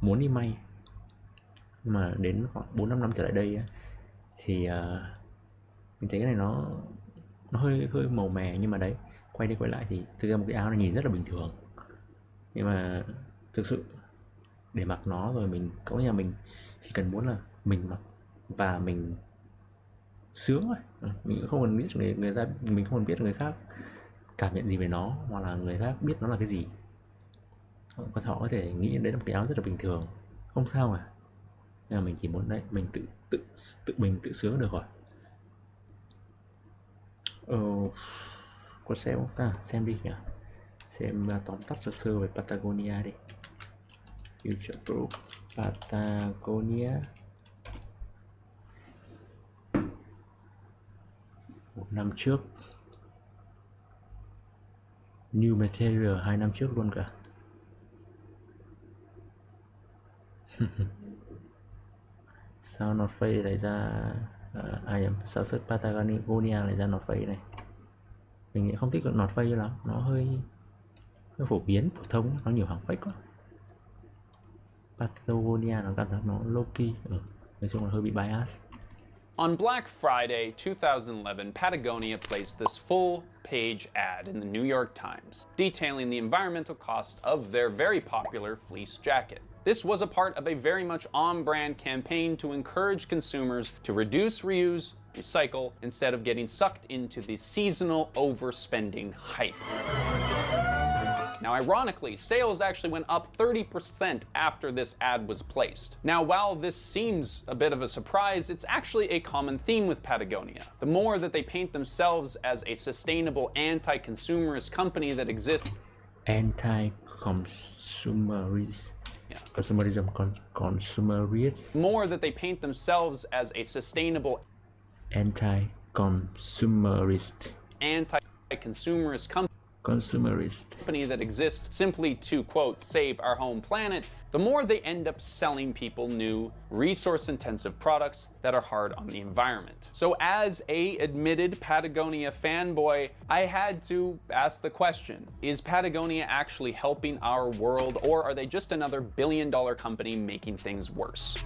muốn đi may. Nhưng mà đến khoảng 4-5 năm trở lại đây thì mình thấy cái này nó hơi màu mè, nhưng mà đấy, quay đi quay lại thì thực ra một cái áo này nhìn rất là bình thường, nhưng mà thực sự để mặc nó rồi mình có nhà mình chỉ cần muốn là mình mặc và mình sướng thôi. Mình cũng không cần biết người ta, mình không cần biết người khác cảm nhận gì về nó, hoặc là người khác biết nó là cái gì. Họ có thể nghĩ đấy là một cái áo rất là bình thường, không sao mà. Nhưng mà mình chỉ muốn đấy, mình mình tự sướng được rồi. Có xem không ta? Xem đi nhỉ. Xem tóm tắt sơ sơ về Patagonia đi. Future Proof Patagonia. 1 năm trước. New Material 2 năm trước luôn cả. Sao North Face lại ra sao xuất Patagonia lại ra North Face này? Mình nghĩ không thích North Face lắm, nó hơi phổ biến, phổ thông, nó nhiều hàng fake quá. Patagonia nó cảm giác nó low key, nói chung là hơi bị bias. on Black Friday 2011, Patagonia placed this full-page ad in the New York Times, detailing the environmental cost of their very popular fleece jacket. This was a part of a very much on-brand campaign to encourage consumers to reduce, reuse, recycle, instead of getting sucked into the seasonal overspending hype. Now, ironically, sales actually went up 30% after this ad was placed. Now, while this seems a bit of a surprise, it's actually a common theme with Patagonia. The more that they paint themselves as a sustainable anti-consumerist company that exists... Anti-consumerist. Yeah. Consumerist. More that they paint themselves as a sustainable... Anti-consumerist. Anti-consumerist company that exists simply to, quote, save our home planet, the more they end up selling people new, resource-intensive products that are hard on the environment. So as a admitted Patagonia fanboy, I had to ask the question, is Patagonia actually helping our world, or are they just another billion-dollar company making things worse?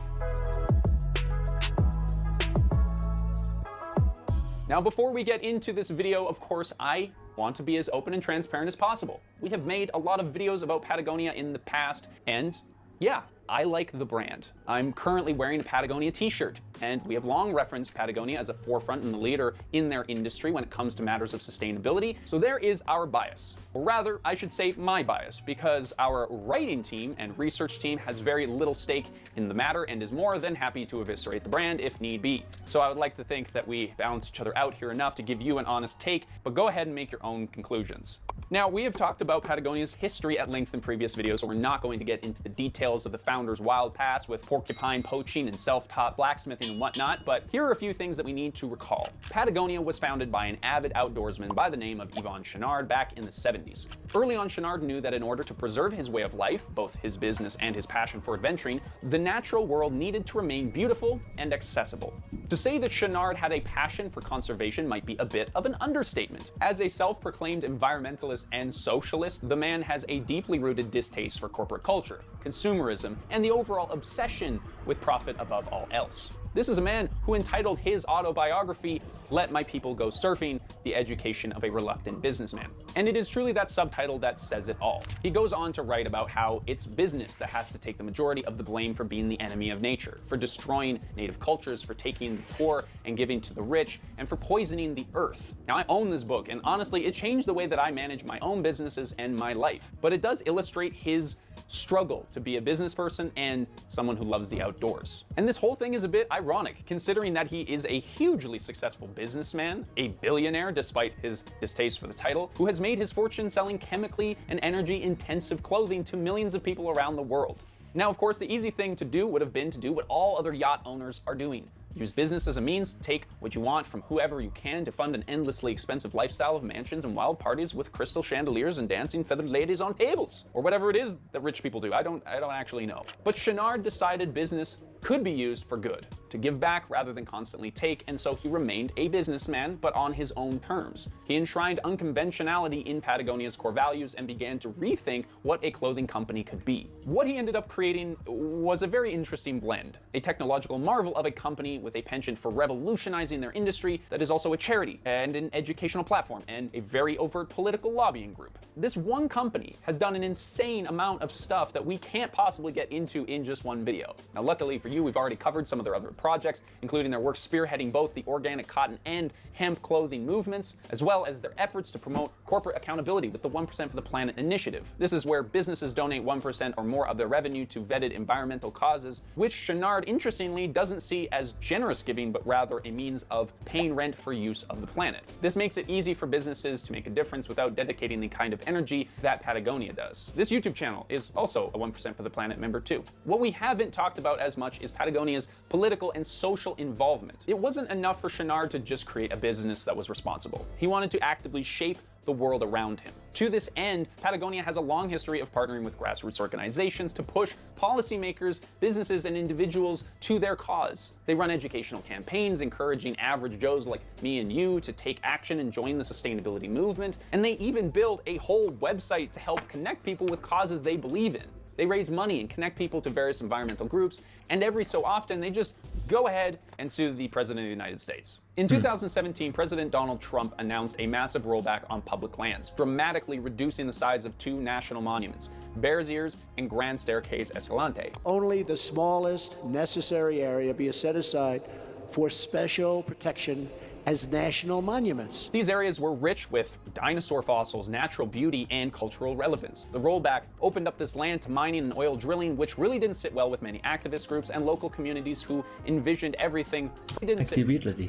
Now, before we get into this video, of course, I want to be as open and transparent as possible. We have made a lot of videos about Patagonia in the past, and yeah, I like the brand. I'm currently wearing a Patagonia t-shirt, and we have long referenced Patagonia as a forefront and the leader in their industry when it comes to matters of sustainability. So there is our bias. Or rather, I should say my bias, because our writing team and research team has very little stake in the matter and is more than happy to eviscerate the brand if need be. So I would like to think that we balance each other out here enough to give you an honest take, but go ahead and make your own conclusions. Now, we have talked about Patagonia's history at length in previous videos, so we're not going to get into the details of the founding founder's wild past with porcupine poaching and self-taught blacksmithing and whatnot, but here are a few things that we need to recall. Patagonia was founded by an avid outdoorsman by the name of Yvon Chouinard back in the 70s. Early on, Chouinard knew that in order to preserve his way of life, both his business and his passion for adventuring, the natural world needed to remain beautiful and accessible. To say that Chouinard had a passion for conservation might be a bit of an understatement. As a self-proclaimed environmentalist and socialist, the man has a deeply rooted distaste for corporate culture, consumerism, and the overall obsession with profit above all else. This is a man who entitled his autobiography, Let My People Go Surfing, The Education of a Reluctant Businessman. And it is truly that subtitle that says it all. He goes on to write about how it's business that has to take the majority of the blame for being the enemy of nature, for destroying native cultures, for taking the poor and giving to the rich, and for poisoning the earth. Now, I own this book, and honestly, it changed the way that I manage my own businesses and my life. But it does illustrate his struggle to be a business person and someone who loves the outdoors. And this whole thing is a bit ironic, considering that he is a hugely successful businessman, a billionaire despite his distaste for the title, who has made his fortune selling chemically and energy-intensive clothing to millions of people around the world. Now, of course, the easy thing to do would have been to do what all other yacht owners are doing. Use business as a means to take what you want from whoever you can to fund an endlessly expensive lifestyle of mansions and wild parties with crystal chandeliers and dancing feathered ladies on tables, or whatever it is that rich people do. I don't actually know. But Chouinard decided business could be used for good, to give back rather than constantly take, and so he remained a businessman, but on his own terms. He enshrined unconventionality in Patagonia's core values and began to rethink what a clothing company could be. What he ended up creating was a very interesting blend, a technological marvel of a company with a penchant for revolutionizing their industry that is also a charity and an educational platform and a very overt political lobbying group. This one company has done an insane amount of stuff that we can't possibly get into in just one video. Now, luckily for you, we've already covered some of their other projects, including their work spearheading both the organic cotton and hemp clothing movements, as well as their efforts to promote corporate accountability with the 1% for the Planet initiative. This is where businesses donate 1% or more of their revenue to vetted environmental causes, which Chouinard, interestingly, doesn't see as generous giving, but rather a means of paying rent for use of the planet. This makes it easy for businesses to make a difference without dedicating the kind of energy that Patagonia does. This YouTube channel is also a 1% for the Planet member too. What we haven't talked about as much is Patagonia's political and social involvement. It wasn't enough for Chouinard to just create a business that was responsible. He wanted to actively shape the world around him. To this end, Patagonia has a long history of partnering with grassroots organizations to push policymakers, businesses, and individuals to their cause. They run educational campaigns encouraging average Joes like me and you to take action and join the sustainability movement, and they even build a whole website to help connect people with causes they believe in. They raise money and connect people to various environmental groups, and every so often they just go ahead and sue the President of the United States. In 2017, President Donald Trump announced a massive rollback on public lands, dramatically reducing the size of two national monuments, Bears Ears and Grand Staircase Escalante. Only the smallest necessary area be set aside for special protection as national monuments. These areas were rich with dinosaur fossils, natural beauty, and cultural relevance. The rollback opened up this land to mining and oil drilling, which really didn't sit well with many activist groups and local communities who envisioned everything. Activist là gì?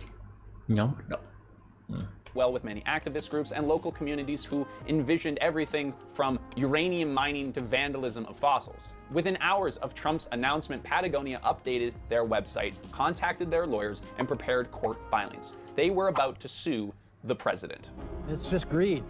Nhóm hoạt động. Well with many activist groups and local communities who envisioned everything from uranium mining to vandalism of fossils. Within hours of Trump's announcement, Patagonia updated their website, contacted their lawyers, and prepared court filings. They were about to sue the president. It's just greed.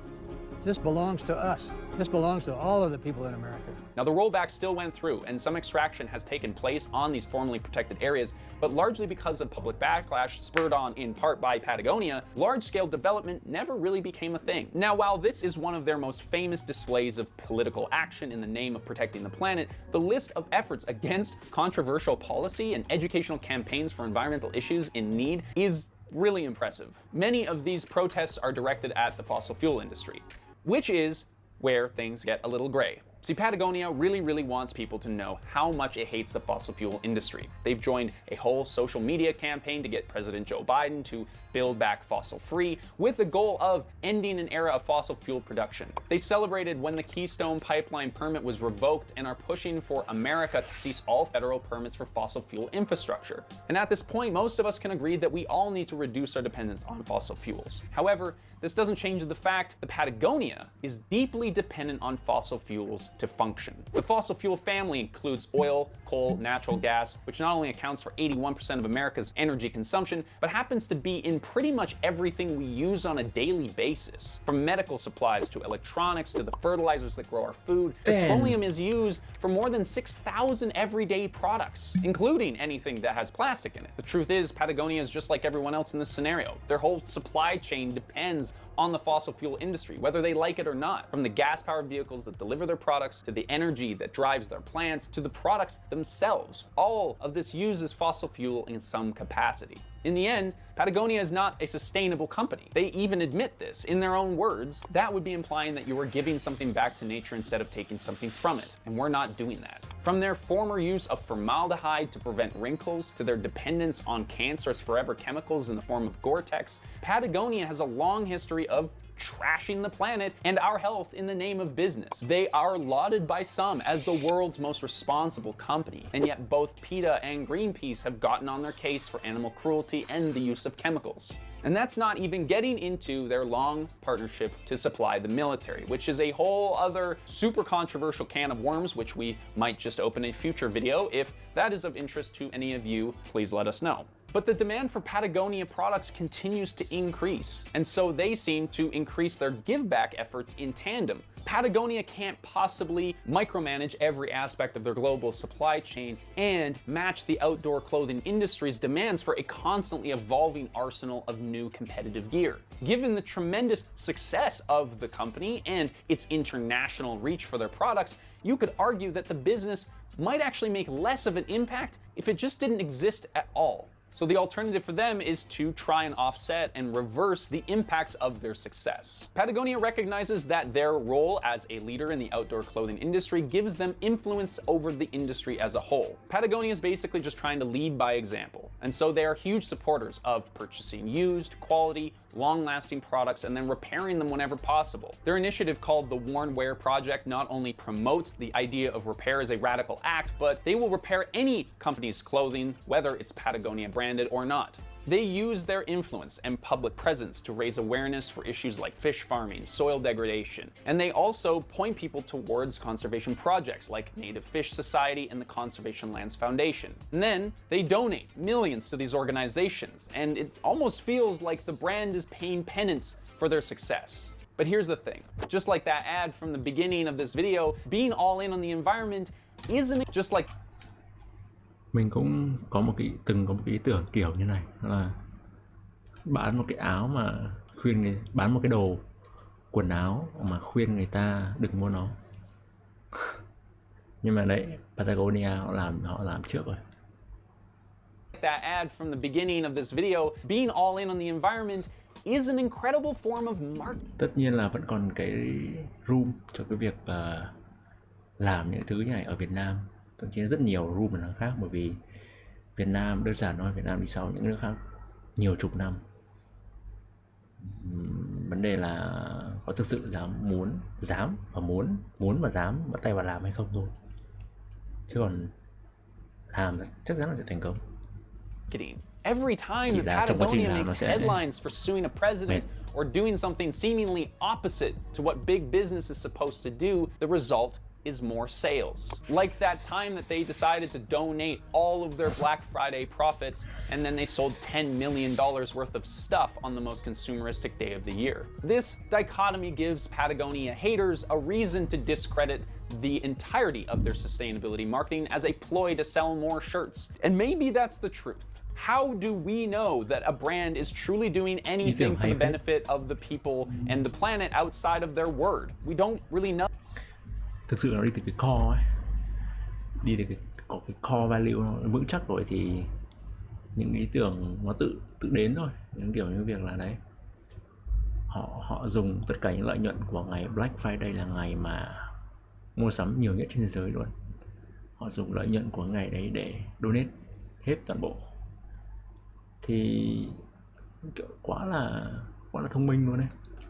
This belongs to us. This belongs to all of the people in America. Now, the rollback still went through, and some extraction has taken place on these formerly protected areas, but largely because of public backlash spurred on in part by Patagonia, large-scale development never really became a thing. Now, while this is one of their most famous displays of political action in the name of protecting the planet, the list of efforts against controversial policy and educational campaigns for environmental issues in need is really impressive. Many of these protests are directed at the fossil fuel industry, which is where things get a little gray. See, Patagonia really wants people to know how much it hates the fossil fuel industry. They've joined a whole social media campaign to get President Joe Biden to build back fossil-free, with the goal of ending an era of fossil fuel production. They celebrated when the Keystone Pipeline permit was revoked and are pushing for America to cease all federal permits for fossil fuel infrastructure. And at this point, most of us can agree that we all need to reduce our dependence on fossil fuels. However, this doesn't change the fact that Patagonia is deeply dependent on fossil fuels to function. The fossil fuel family includes oil, coal, natural gas, which not only accounts for 81% of America's energy consumption, but happens to be in pretty much everything we use on a daily basis. From medical supplies to electronics to the fertilizers that grow our food, petroleum is used for more than 6,000 everyday products, including anything that has plastic in it. The truth is, Patagonia is just like everyone else in this scenario. Their whole supply chain depends on the fossil fuel industry, whether they like it or not. From the gas-powered vehicles that deliver their products, to the energy that drives their plants, to the products themselves. All of this uses fossil fuel in some capacity. In the end, Patagonia is not a sustainable company. They even admit this in their own words. That would be implying that you are giving something back to nature instead of taking something from it, and we're not doing that. From their former use of formaldehyde to prevent wrinkles, to their dependence on cancerous forever chemicals in the form of Gore-Tex, Patagonia has a long history of trashing the planet and our health in the name of business. They are lauded by some as the world's most responsible company, and yet both PETA and Greenpeace have gotten on their case for animal cruelty and the use of chemicals. And that's not even getting into their long partnership to supply the military, which is a whole other super controversial can of worms, which we might just open a future video. If that is of interest to any of you, please let us know. But the demand for Patagonia products continues to increase, and so they seem to increase their give-back efforts in tandem. Patagonia can't possibly micromanage every aspect of their global supply chain and match the outdoor clothing industry's demands for a constantly evolving arsenal of new competitive gear. Given the tremendous success of the company and its international reach for their products, you could argue that the business might actually make less of an impact if it just didn't exist at all. So the alternative for them is to try and offset and reverse the impacts of their success. Patagonia recognizes that their role as a leader in the outdoor clothing industry gives them influence over the industry as a whole. Patagonia is basically just trying to lead by example, and so they are huge supporters of purchasing used, quality, long-lasting products and then repairing them whenever possible. Their initiative, called the Worn Wear Project, not only promotes the idea of repair as a radical act, but they will repair any company's clothing, whether it's Patagonia branded or not. They use their influence and public presence to raise awareness for issues like fish farming, soil degradation, and they also point people towards conservation projects like Native Fish Society and the Conservation Lands Foundation. And then they donate millions to these organizations, and it almost feels like the brand is paying penance for their success. But here's the thing, just like that ad from the beginning of this video, being all in on the environment isn't just like mình cũng từng có một cái ý tưởng kiểu như này, đó là bán một cái áo mà bán một cái đồ quần áo mà khuyên người ta đừng mua nó. Nhưng mà đấy, Patagonia họ làm trước rồi. That ad from the beginning of this video, being all in on the environment is an incredible form of marketing. Tất nhiên là vẫn còn cái room cho cái việc làm những thứ như này ở Việt Nam. Thậm chí rất nhiều room ở nước khác, bởi vì Việt Nam, đơn giản nói, Việt Nam đi sau những nước khác nhiều chục năm. Vấn đề là có thực sự dám và dám bắt tay vào làm hay không thôi. Chứ còn làm chắc chắn là sẽ thành công. Every time that Patagonia makes headlines for suing a president or doing something seemingly opposite to what big business is supposed to do, the result is more sales. Like that time that they decided to donate all of their Black Friday profits and then they sold $10 million worth of stuff on the most consumeristic day of the year. This dichotomy gives Patagonia haters a reason to discredit the entirety of their sustainability marketing as a ploy to sell more shirts. And maybe that's the truth. How do we know that a brand is truly doing anything for the benefit of the people and the planet outside of their word? We don't really know. Thực sự nó đi từ cái core ấy, đi từ có cái core value nó vững chắc rồi thì những ý tưởng nó tự đến thôi. Những kiểu như việc là đấy, họ dùng tất cả những lợi nhuận của ngày Black Friday, là ngày mà mua sắm nhiều nhất trên thế giới luôn. Họ dùng lợi nhuận của ngày đấy để donate hết toàn bộ. Thì kiểu quá là thông minh luôn đấy.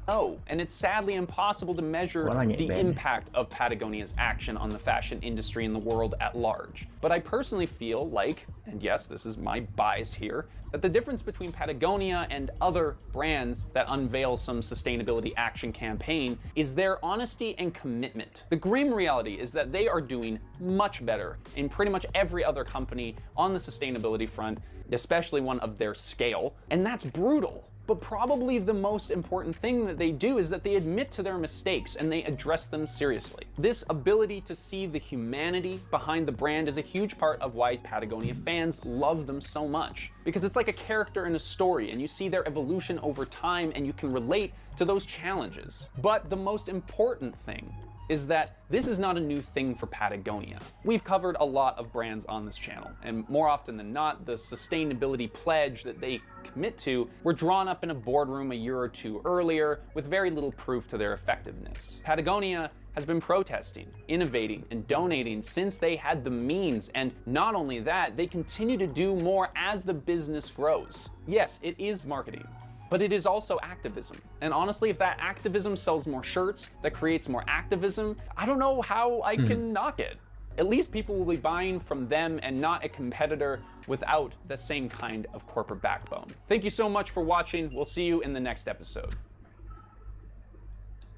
Oh, and it's sadly impossible to measure Quá là nhạy the bén. impact of Patagonia's action on the fashion industry in the world at large. But I personally feel like, and yes, this is my bias here, that the difference between Patagonia and other brands that unveil some sustainability action campaign is their honesty and commitment. The grim reality is that they are doing much better in pretty much every other company on the sustainability front, especially one of their scale, and that's brutal. But probably the most important thing that they do is that they admit to their mistakes and they address them seriously. This ability to see the humanity behind the brand is a huge part of why Patagonia fans love them so much. Because it's like a character in a story and you see their evolution over time and you can relate to those challenges. But the most important thing is that this is not a new thing for Patagonia. We've covered a lot of brands on this channel, and more often than not, the sustainability pledge that they commit to were drawn up in a boardroom a year or two earlier with very little proof to their effectiveness. Patagonia has been protesting, innovating, and donating since they had the means, and not only that, they continue to do more as the business grows. Yes, it is marketing, but it is also activism. And honestly, if that activism sells more shirts, that creates more activism, I don't know how I can knock it. At least people will be buying from them and not a competitor without the same kind of corporate backbone. Thank you so much for watching. We'll see you in the next episode.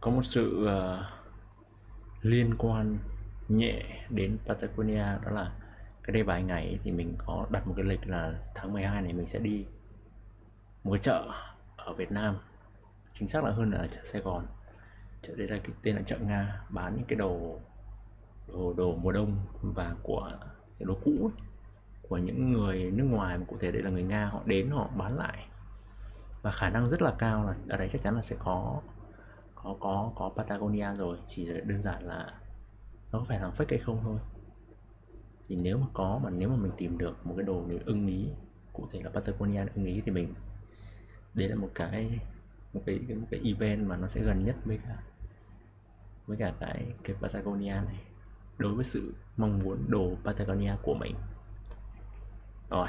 Có một sự liên quan nhẹ đến Patagonia, đó là cái đây vài ngày thì mình có đặt một cái lịch là tháng 12 này mình sẽ đi một cái chợ ở Việt Nam, chính xác là hơn là ở chợ Sài Gòn. Chợ đây là cái tên là chợ Nga, bán những cái đồ mùa đông và của cái đồ cũ ấy, của những người nước ngoài, mà cụ thể đây là người Nga, họ đến họ bán lại, và khả năng rất là cao là ở đấy chắc chắn là sẽ có Patagonia rồi, chỉ là đơn giản là nó có phải là fake hay không thôi. Thì nếu mà mình tìm được một cái đồ mình ưng ý, cụ thể là Patagonia ưng ý, thì mình đấy là một cái event mà nó sẽ gần nhất với cả cái Patagonia này, đối với sự mong muốn đồ Patagonia của mình. Rồi,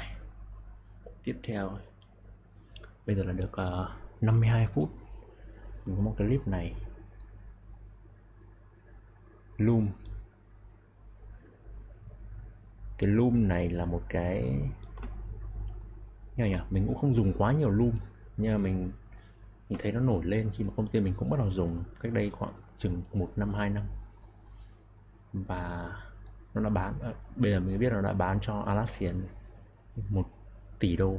tiếp theo bây giờ là được 52 phút. Mình có một cái clip này, loom. Cái loom này là một cái mình cũng không dùng quá nhiều loom, nhưng mà mình thấy nó nổi lên khi mà công ty mình cũng bắt đầu dùng cách đây khoảng chừng 1 năm 2 năm, và nó đã bán, bây giờ mình biết nó đã bán cho Alassian 1 tỷ đô.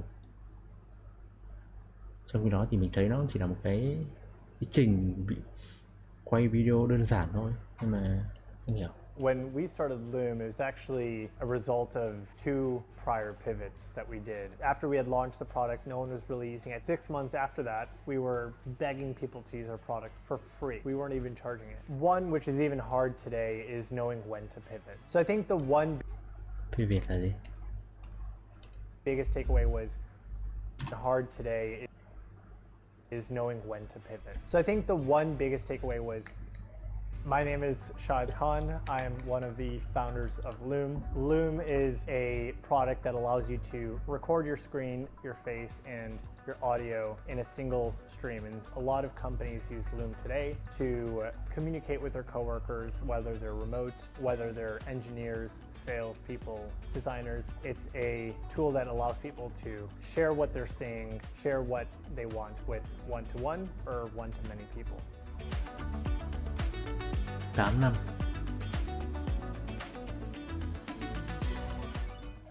Trong khi đó thì mình thấy nó chỉ là một cái trình quay video đơn giản thôi, nhưng mà không hiểu. When we started Loom, it was actually a result of 2 prior pivots that we did. After we had launched the product, no one was really using it. 6 months after that, we were begging people to use our product for free. We weren't even charging it. One, which is even hard today, is knowing when to pivot. So I think the one Pivot là gì? biggest takeaway was hard today is knowing when to pivot. So I think the one biggest takeaway was, my name is Shahid Khan. I am one of the founders of Loom. Loom is a product that allows you to record your screen, your face, and your audio in a single stream. And a lot of companies use Loom today to communicate with their coworkers, whether they're remote, whether they're engineers, salespeople, designers. It's a tool that allows people to share what they're seeing, share what they want with one-to-one or one-to-many people. 8 năm.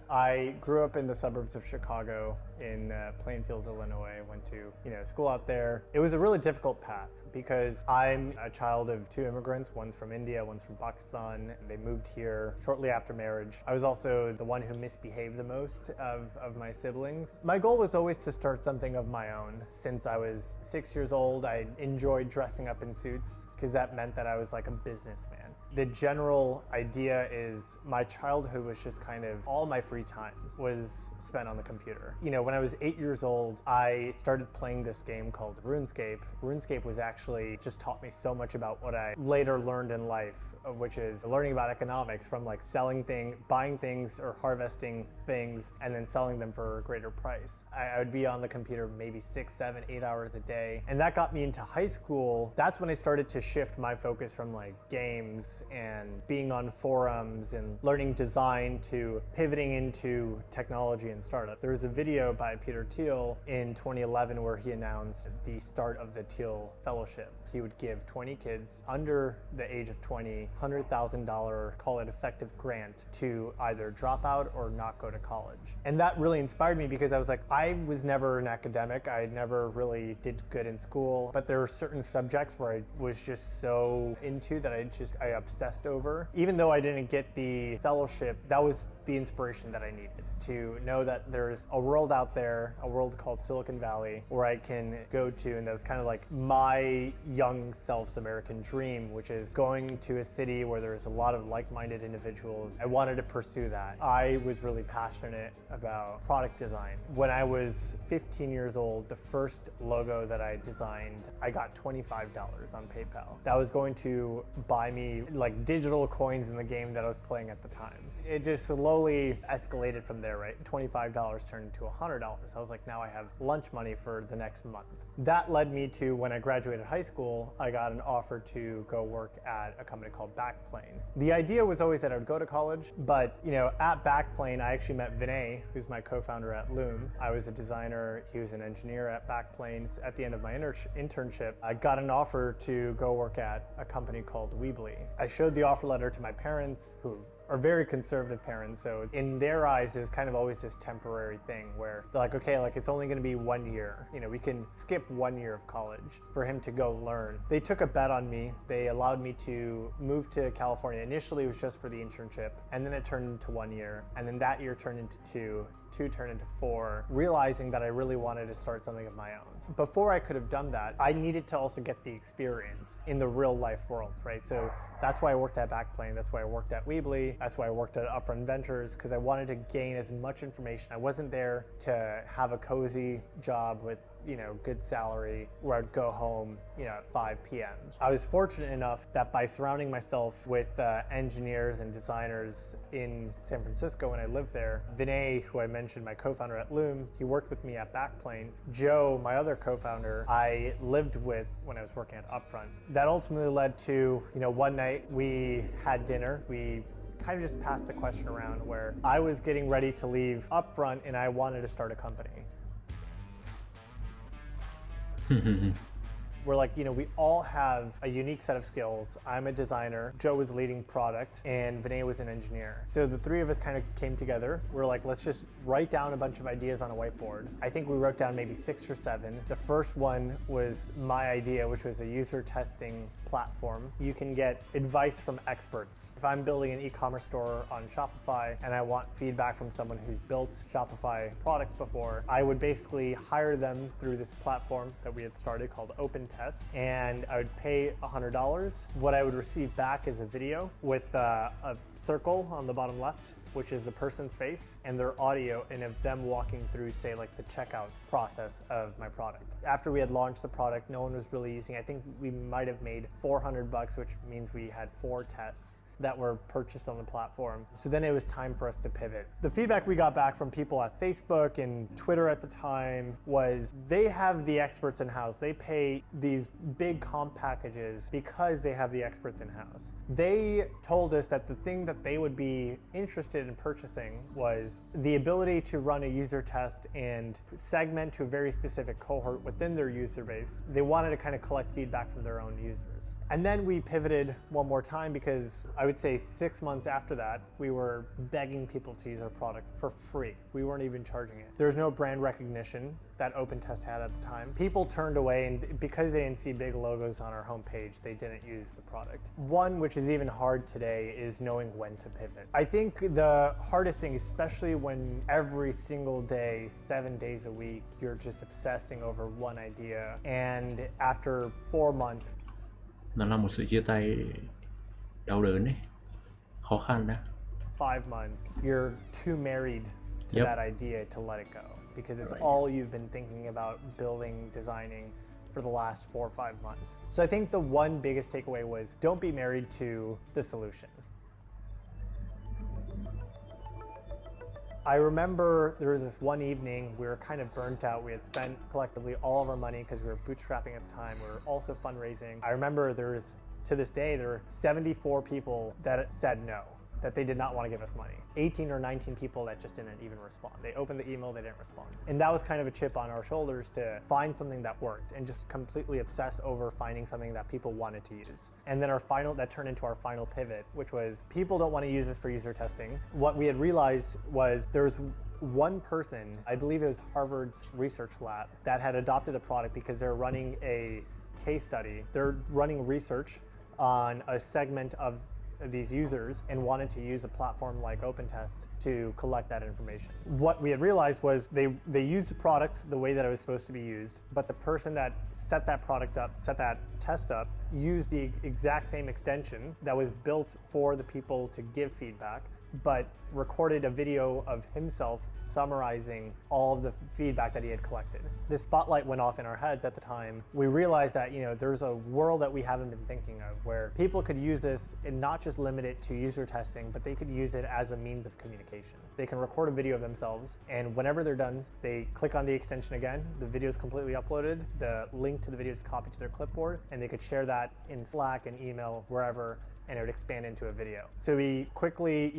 I grew up in the suburbs of Chicago in Plainfield, Illinois. I went to school out there. It was a really difficult path because I'm a child of 2 immigrants. One's from India, one's from Pakistan. They moved here shortly after marriage. I was also the one who misbehaved the most of my siblings. My goal was always to start something of my own. Since I was 6 years old, I enjoyed dressing up in suits because that meant that I was like a businessman. The general idea is my childhood was just kind of all my free time was spent on the computer. You know, when I was 8 years old, I started playing this game called RuneScape. RuneScape was actually just taught me so much about what I later learned in life, which is learning about economics from like selling things, buying things or harvesting things and then selling them for a greater price. I would be on the computer maybe 6, 7, 8 hours a day. And that got me into high school. That's when I started to shift my focus from like games and being on forums and learning design to pivoting into technology and startups. There was a video by Peter Thiel in 2011 where he announced the start of the Thiel Fellowship. He would give 20 kids under the age of 20 $100,000, call it effective grant, to either drop out or not go to college. And that really inspired me because I was like, I was never an academic. I never really did good in school, but there were certain subjects where I was just so into that I obsessed over. Even though I didn't get the fellowship, that was the inspiration that I needed to know that there's a world out there, a world called Silicon Valley, where I can go to, and that was kind of like my young self's American dream, which is going to a city where there's a lot of like-minded individuals. I wanted to pursue that. I was really passionate about product design. When I was 15 years old, the first logo that I designed, I got $25 on PayPal. That was going to buy me like digital coins in the game that I was playing at the time. It just slowly escalated from there, right? $25 turned into $100. I was like, now I have lunch money for the next month. That led me to, when I graduated high school, I got an offer to go work at a company called Backplane. The idea was always that I would go to college, but you know, at Backplane, I actually met Vinay, who's my co-founder at Loom. I was a designer, he was an engineer at Backplane. At the end of my internship, I got an offer to go work at a company called Weebly. I showed the offer letter to my parents, who are very conservative parents, so in their eyes it was kind of always this temporary thing where they're like, okay, like it's only going to be 1 year, you know, we can skip 1 year of college for him to go learn. They took a bet on me. They allowed me to move to California. Initially it was just for the internship, and then it turned into 1 year, and then that year turned into two turned into 4, realizing that I really wanted to start something of my own. Before I could have done that, I needed to also get the experience in the real life world, right? So that's why I worked at Backplane, that's why I worked at Weebly, that's why I worked at Upfront Ventures, because I wanted to gain as much information. I wasn't there to have a cozy job with, you know, good salary where I'd go home, you know, at 5 p.m. I was fortunate enough that by surrounding myself with engineers and designers in San Francisco when I lived there, Vinay, who I mentioned, my co-founder at Loom, he worked with me at Backplane. Joe, my other co-founder, I lived with when I was working at Upfront. That ultimately led to, you know, one night we had dinner. We kind of just passed the question around where I was getting ready to leave Upfront and I wanted to start a company. We're like, you know, we all have a unique set of skills. I'm a designer, Joe was leading product, and Vinay was an engineer. So the three of us kind of came together. We're like, let's just write down a bunch of ideas on a whiteboard. I think we wrote down maybe 6 or 7. The first one was my idea, which was a user testing platform. You can get advice from experts. If I'm building an e-commerce store on Shopify and I want feedback from someone who's built Shopify products before, I would basically hire them through this platform that we had started called Open Test, and I would pay $100. What I would receive back is a video with a circle on the bottom left, which is the person's face, and their audio, and of them walking through, say, like the checkout process of my product. After we had launched the product, no one was really using it. I think we might have made $400, which means we had 4 tests that were purchased on the platform. So then it was time for us to pivot. The feedback we got back from people at Facebook and Twitter at the time was they have the experts in-house. They pay these big comp packages because they have the experts in-house. They told us that the thing that they would be interested in purchasing was the ability to run a user test and segment to a very specific cohort within their user base. They wanted to kind of collect feedback from their own users. And then we pivoted one more time because I would say 6 months after that, we were begging people to use our product for free. We weren't even charging it. There's no brand recognition that Open Test had at the time. People turned away, and because they didn't see big logos on our homepage, they didn't use the product. One, which is even hard today, is knowing when to pivot. I think the hardest thing, especially when every single day, 7 days a week, you're just obsessing over one idea, and after 4 months, nó là một sự chia tay đau đớn đấy, khó khăn đó. 5 months, you're too married to Yep. that idea to let it go because it's Right. all you've been thinking about building, designing for the last 4 or 5 months. So I think the one biggest takeaway was don't be married to the solution. I remember there was this one evening we were kind of burnt out. We had spent collectively all of our money because we were bootstrapping at the time. We were also fundraising. I remember to this day, there were 74 people that said no, that they did not want to give us money. 18 or 19 people that just didn't even respond. They opened the email, they didn't respond. And that was kind of a chip on our shoulders to find something that worked and just completely obsess over finding something that people wanted to use. And then that turned into our final pivot, which was people don't want to use this for user testing. What we had realized was there's one person, I believe it was Harvard's research lab, that had adopted a product because they're running a case study. They're running research on a segment of these users and wanted to use a platform like OpenTest to collect that information. What we had realized was they used the product the way that it was supposed to be used, but the person that set that product up, set that test up, used the exact same extension that was built for the people to give feedback, but recorded a video of himself summarizing all of the feedback that he had collected. The spotlight went off in our heads at the time. We realized that, there's a world that we haven't been thinking of where people could use this and not just limit it to user testing, but they could use it as a means of communication. They can record a video of themselves, and whenever they're done, they click on the extension again, the video is completely uploaded, the link to the video is copied to their clipboard, and they could share that in Slack and email, wherever, and it would expand into a video. So we quickly,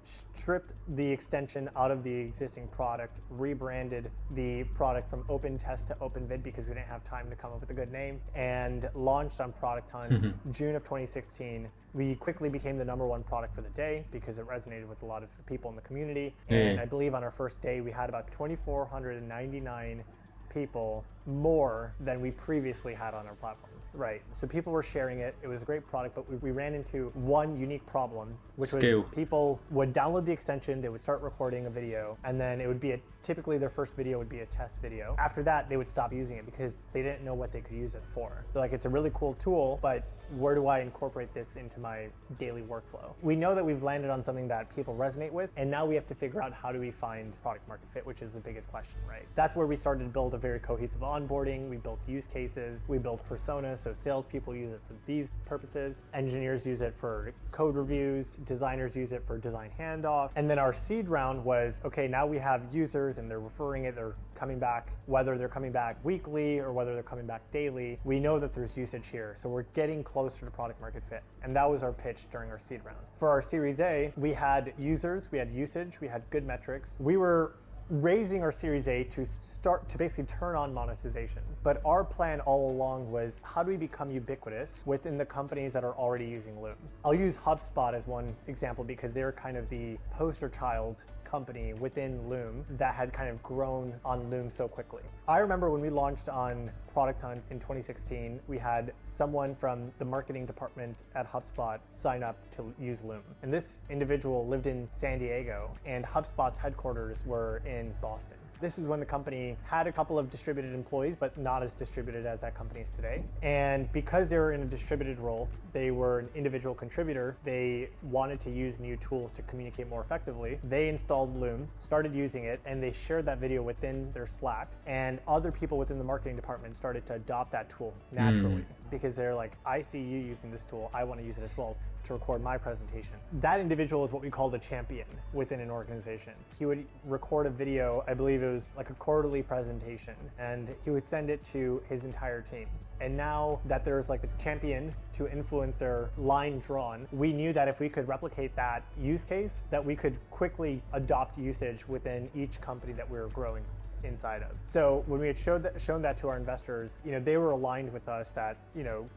stripped the extension out of the existing product, rebranded the product from OpenTest to OpenVid because we didn't have time to come up with a good name, and launched on Product Hunt June of 2016. We quickly became the #1 product for the day because it resonated with a lot of people in the community. And I believe on our first day, we had about 2,499 people more than we previously had on our platform. Right. So people were sharing it. It was a great product, but we ran into one unique problem, which was people would download the extension, they would start recording a video, and then it would be typically their first video would be a test video. After that, they would stop using it because they didn't know what they could use it for. So it's a really cool tool, but where do I incorporate this into my daily workflow? We know that we've landed on something that people resonate with, and now we have to figure out how do we find product market fit, which is the biggest question, right? That's where we started to build a very cohesive onboarding. We built use cases, we built personas, so salespeople use it for these purposes, engineers use it for code reviews, designers use it for design handoff, and then our seed round was, okay, now we have users and they're referring it, they're coming back, whether they're coming back weekly or whether they're coming back daily, we know that there's usage here, so we're getting closer to product market fit, and that was our pitch during our seed round. For our Series A, we had users, we had usage, we had good metrics. We were raising our Series A to start to basically turn on monetization. But our plan all along was how do we become ubiquitous within the companies that are already using Loom? I'll use HubSpot as one example because they're kind of the poster child company within Loom that had kind of grown on Loom so quickly. I remember when we launched on Product Hunt in 2016, we had someone from the marketing department at HubSpot sign up to use Loom. And this individual lived in San Diego, and HubSpot's headquarters were in Boston. This was when the company had a couple of distributed employees, but not as distributed as that company is today. And because they were in a distributed role, they were an individual contributor, they wanted to use new tools to communicate more effectively. They installed Loom, started using it, and they shared that video within their Slack. And other people within the marketing department started to adopt that tool naturally because they're like, I see you using this tool, I want to use it as well to record my presentation. That individual is what we called a champion within an organization. He would record a video, I believe it was like a quarterly presentation, and he would send it to his entire team. And now that there's like the champion to influencer line drawn, we knew that if we could replicate that use case, that we could quickly adopt usage within each company that we were growing inside of. So when we had shown that to our investors, they were aligned with us that,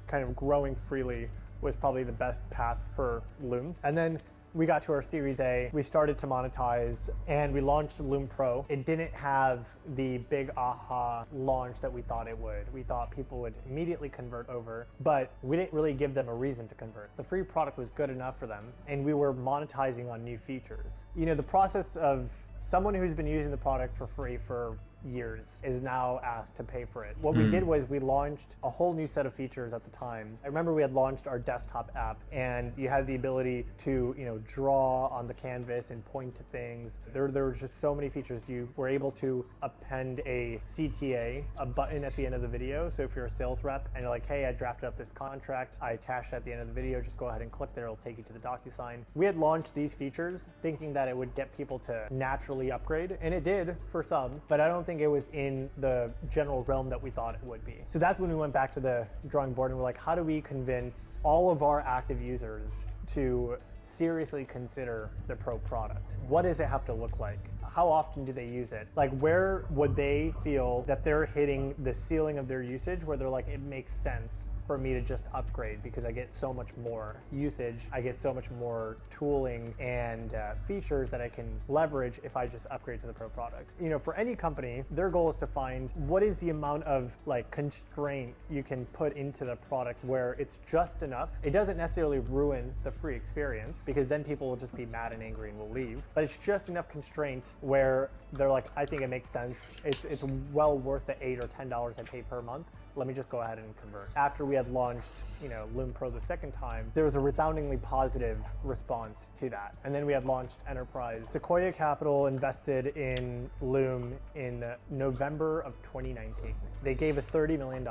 kind of growing freely was probably the best path for Loom. And then we got to our Series A, we started to monetize, and we launched Loom Pro. It didn't have the big aha launch that we thought it would. We thought people would immediately convert over, but we didn't really give them a reason to convert. The free product was good enough for them, and we were monetizing on new features. The process of someone who's been using the product for free for years is now asked to pay for it. What we did was we launched a whole new set of features at the time. I remember we had launched our desktop app, and you had the ability to, draw on the canvas and point to things. There were just so many features. You were able to append a CTA, a button at the end of the video. So if you're a sales rep and you're like, hey, I drafted up this contract, I attached it at the end of the video, just go ahead and click there, it'll take you to the DocuSign. We had launched these features thinking that it would get people to naturally upgrade, and it did for some, but I don't think it was in the general realm that we thought it would be. So that's when we went back to the drawing board and we're like, how do we convince all of our active users to seriously consider the Pro product? What does it have to look like? How often do they use it? Like, where would they feel that they're hitting the ceiling of their usage where they're like, it makes sense for me to just upgrade because I get so much more usage, I get so much more tooling and features that I can leverage if I just upgrade to the Pro product. For any company, their goal is to find what is the amount of constraint you can put into the product where it's just enough. It doesn't necessarily ruin the free experience because then people will just be mad and angry and will leave, but it's just enough constraint where they're like, I think it makes sense. It's well worth the $8 or $10 I pay per month. Let me just go ahead and convert. After we had launched, Loom Pro the second time, there was a resoundingly positive response to that. And then we had launched Enterprise. Sequoia Capital invested in Loom in November of 2019. They gave us $30 million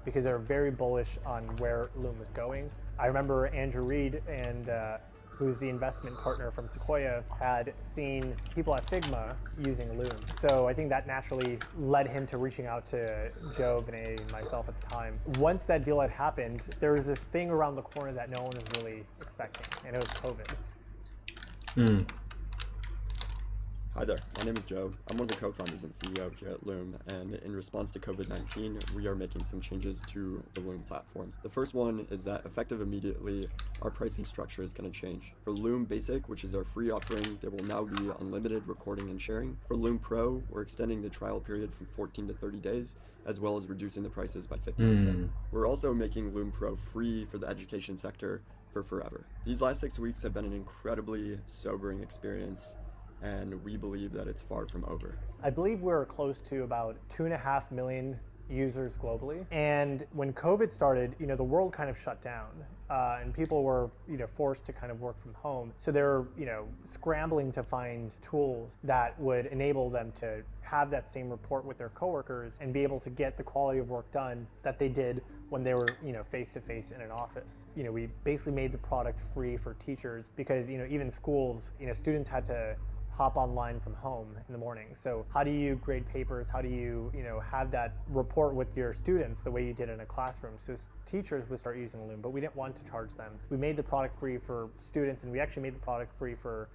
because they were very bullish on where Loom was going. I remember Andrew Reed and who's the investment partner from Sequoia, had seen people at Figma using Loom. So I think that naturally led him to reaching out to Joe, Vinay, and myself at the time. Once that deal had happened, there was this thing around the corner that no one was really expecting, and it was COVID. Hi there, my name is Joe. I'm one of the co-founders and CEO here at Loom, and in response to COVID-19, we are making some changes to the Loom platform. The first one is that effective immediately, our pricing structure is going to change. For Loom Basic, which is our free offering, there will now be unlimited recording and sharing. For Loom Pro, we're extending the trial period from 14 to 30 days, as well as reducing the prices by 50%. We're also making Loom Pro free for the education sector for forever. These last 6 weeks have been an incredibly sobering experience, and we believe that it's far from over. I believe we're close to about 2.5 million users globally. And when COVID started, the world kind of shut down and people were, forced to kind of work from home. So they're, scrambling to find tools that would enable them to have that same report with their coworkers and be able to get the quality of work done that they did when they were, face to face in an office. We basically made the product free for teachers because, even schools, students had to hop online from home in the morning. So how do you grade papers? How do you, have that report with your students the way you did in a classroom? So teachers would start using Loom, but we didn't want to charge them. We made the product free for students, and we actually made the product free for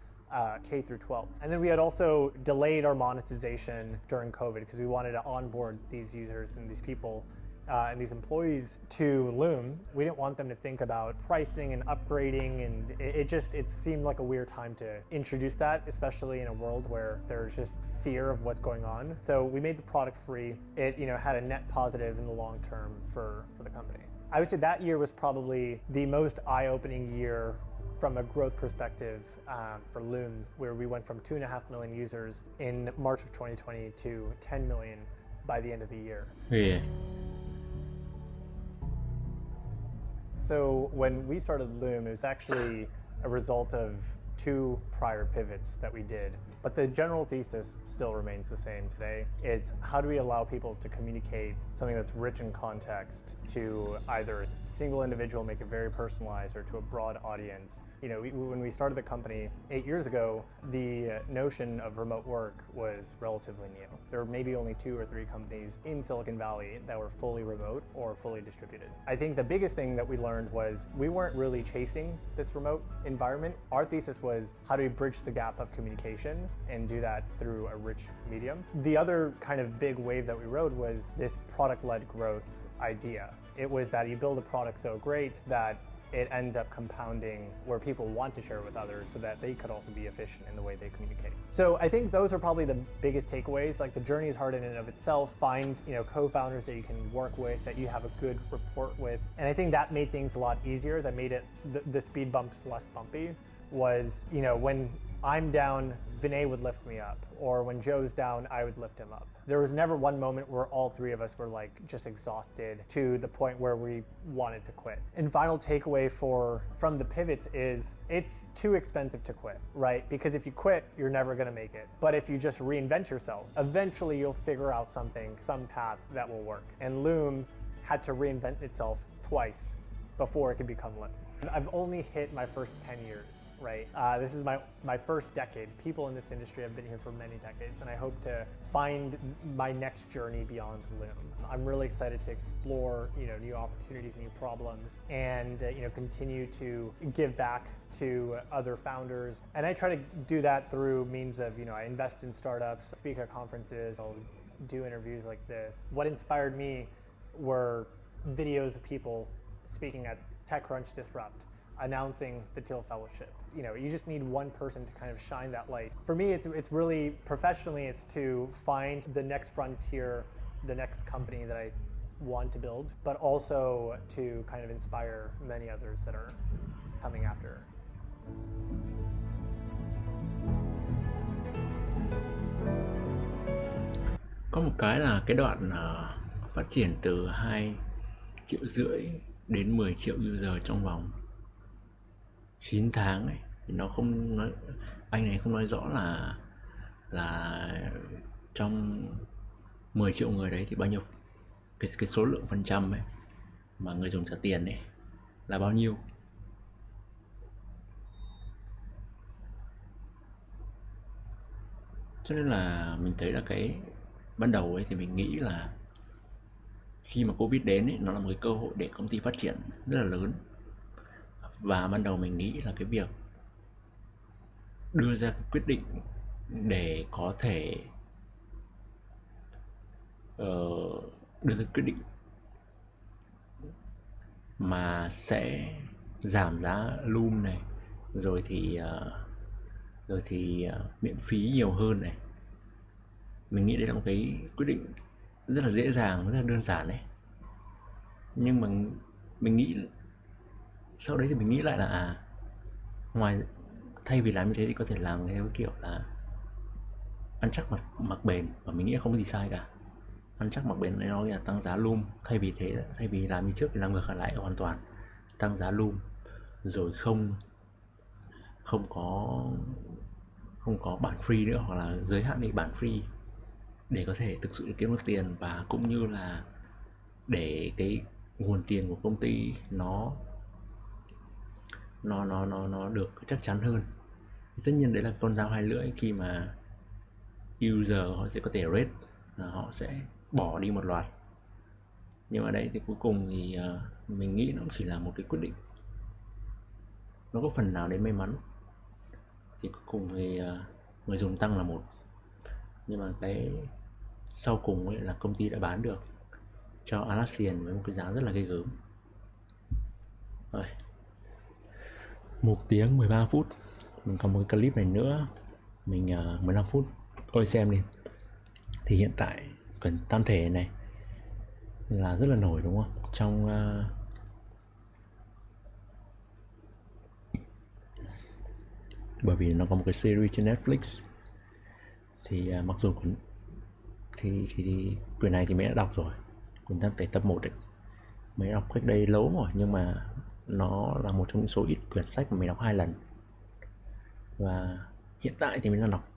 K through 12. And then we had also delayed our monetization during COVID because we wanted to onboard these users and these people and these employees to Loom. We didn't want them to think about pricing and upgrading, and it seemed like a weird time to introduce that, especially in a world where there's just fear of what's going on. So we made the product free. It had a net positive in the long term for the company. I would say that year was probably the most eye-opening year from a growth perspective for Loom, where we went from 2.5 million users in March of 2020 to 10 million by the end of the year. Yeah. So when we started Loom, it was actually a result of 2 prior pivots that we did. But the general thesis still remains the same today. It's how do we allow people to communicate something that's rich in context to either a single individual, make it very personalized, or to a broad audience. When we started the company 8 years ago, the notion of remote work was relatively new. There were maybe only 2 or 3 companies in Silicon Valley that were fully remote or fully distributed. I think the biggest thing that we learned was we weren't really chasing this remote environment. Our thesis was how do we bridge the gap of communication and do that through a rich medium. The other kind of big wave that we rode was this product-led growth idea. It was that you build a product so great that it ends up compounding where people want to share with others so that they could also be efficient in the way they communicate. So I think those are probably the biggest takeaways. Like, the journey is hard in and of itself. Find, co-founders that you can work with, that you have a good rapport with. And I think that made things a lot easier. That made it, the speed bumps less bumpy was, when I'm down, Vinay would lift me up, or when Joe's down, I would lift him up. There was never one moment where all three of us were like just exhausted to the point where we wanted to quit. And final takeaway from the pivots is it's too expensive to quit, right? Because if you quit, you're never gonna make it. But if you just reinvent yourself, eventually you'll figure out something, some path that will work. And Loom had to reinvent itself twice before it could become Loom. I've only hit my first 10 years, right? This is my first decade. People in this industry have been here for many decades, and I hope to find my next journey beyond Loom. I'm really excited to explore, new opportunities, new problems, and continue to give back to other founders. And I try to do that through means of, I invest in startups, speak at conferences, I'll do interviews like this. What inspired me were videos of people speaking at TechCrunch Disrupt, announcing the Till Fellowship. You just need one person to kind of shine that light. For me, it's really, professionally, it's to find the next frontier, the next company that I want to build, but also to kind of inspire many others that are coming after. Có một cái là cái đoạn phát triển từ 2,5 triệu đến 10 triệu user trong vòng 9 tháng ấy, thì nó không nói, anh này không nói rõ là trong 10 triệu người đấy thì bao nhiêu, cái số lượng phần trăm ấy mà người dùng trả tiền ấy là bao nhiêu. Cho nên là mình thấy là cái ban đầu ấy thì mình nghĩ là khi mà Covid đến ấy, nó là một cái cơ hội để công ty phát triển rất là lớn. Và ban đầu mình nghĩ là cái việc đưa ra cái quyết định để có thể đưa ra quyết định mà sẽ giảm giá Loom này, rồi thì miễn phí nhiều hơn này. Mình nghĩ đấy là một cái quyết định rất là dễ dàng, rất là đơn giản đấy. Nhưng mà mình nghĩ sau đấy thì mình nghĩ lại là ngoài thay vì làm như thế thì có thể làm theo kiểu là ăn chắc mặc bền, và mình nghĩ không có gì sai cả. Ăn chắc mặc bền này nó là tăng giá Loom, thay vì làm như trước thì làm ngược lại hoàn toàn, tăng giá Loom rồi không có bản free nữa, hoặc là giới hạn định bản free để có thể thực sự kiếm được tiền, và cũng như là để cái nguồn tiền của công ty nó được chắc chắn hơn. Tất nhiên đấy là con dao hai lưỡi, khi mà user họ sẽ có thể rate, họ sẽ bỏ đi một loạt. Nhưng mà đây thì cuối cùng thì mình nghĩ nó cũng chỉ là một cái quyết định, nó có phần nào đến may mắn. Thì cuối cùng thì người dùng tăng là một, nhưng mà cái sau cùng ấy là công ty đã bán được cho Atlassian với một cái giá rất là ghê gớm. Rồi, 1 tiếng 13 phút. Mình còn một cái clip này nữa, mình 15 phút. Ôi xem đi. Thì hiện tại quyển tam thể này là rất là nổi đúng không? Trong bởi vì nó có một cái series trên Netflix. Thì mặc dù thì quyển này thì mình đã đọc rồi, quyển tam thể tập 1 ấy, mình đọc cách đây lâu rồi, nhưng mà nó là một trong những số ít quyển sách mà mình đọc 2 lần. Và hiện tại thì mình đang đọc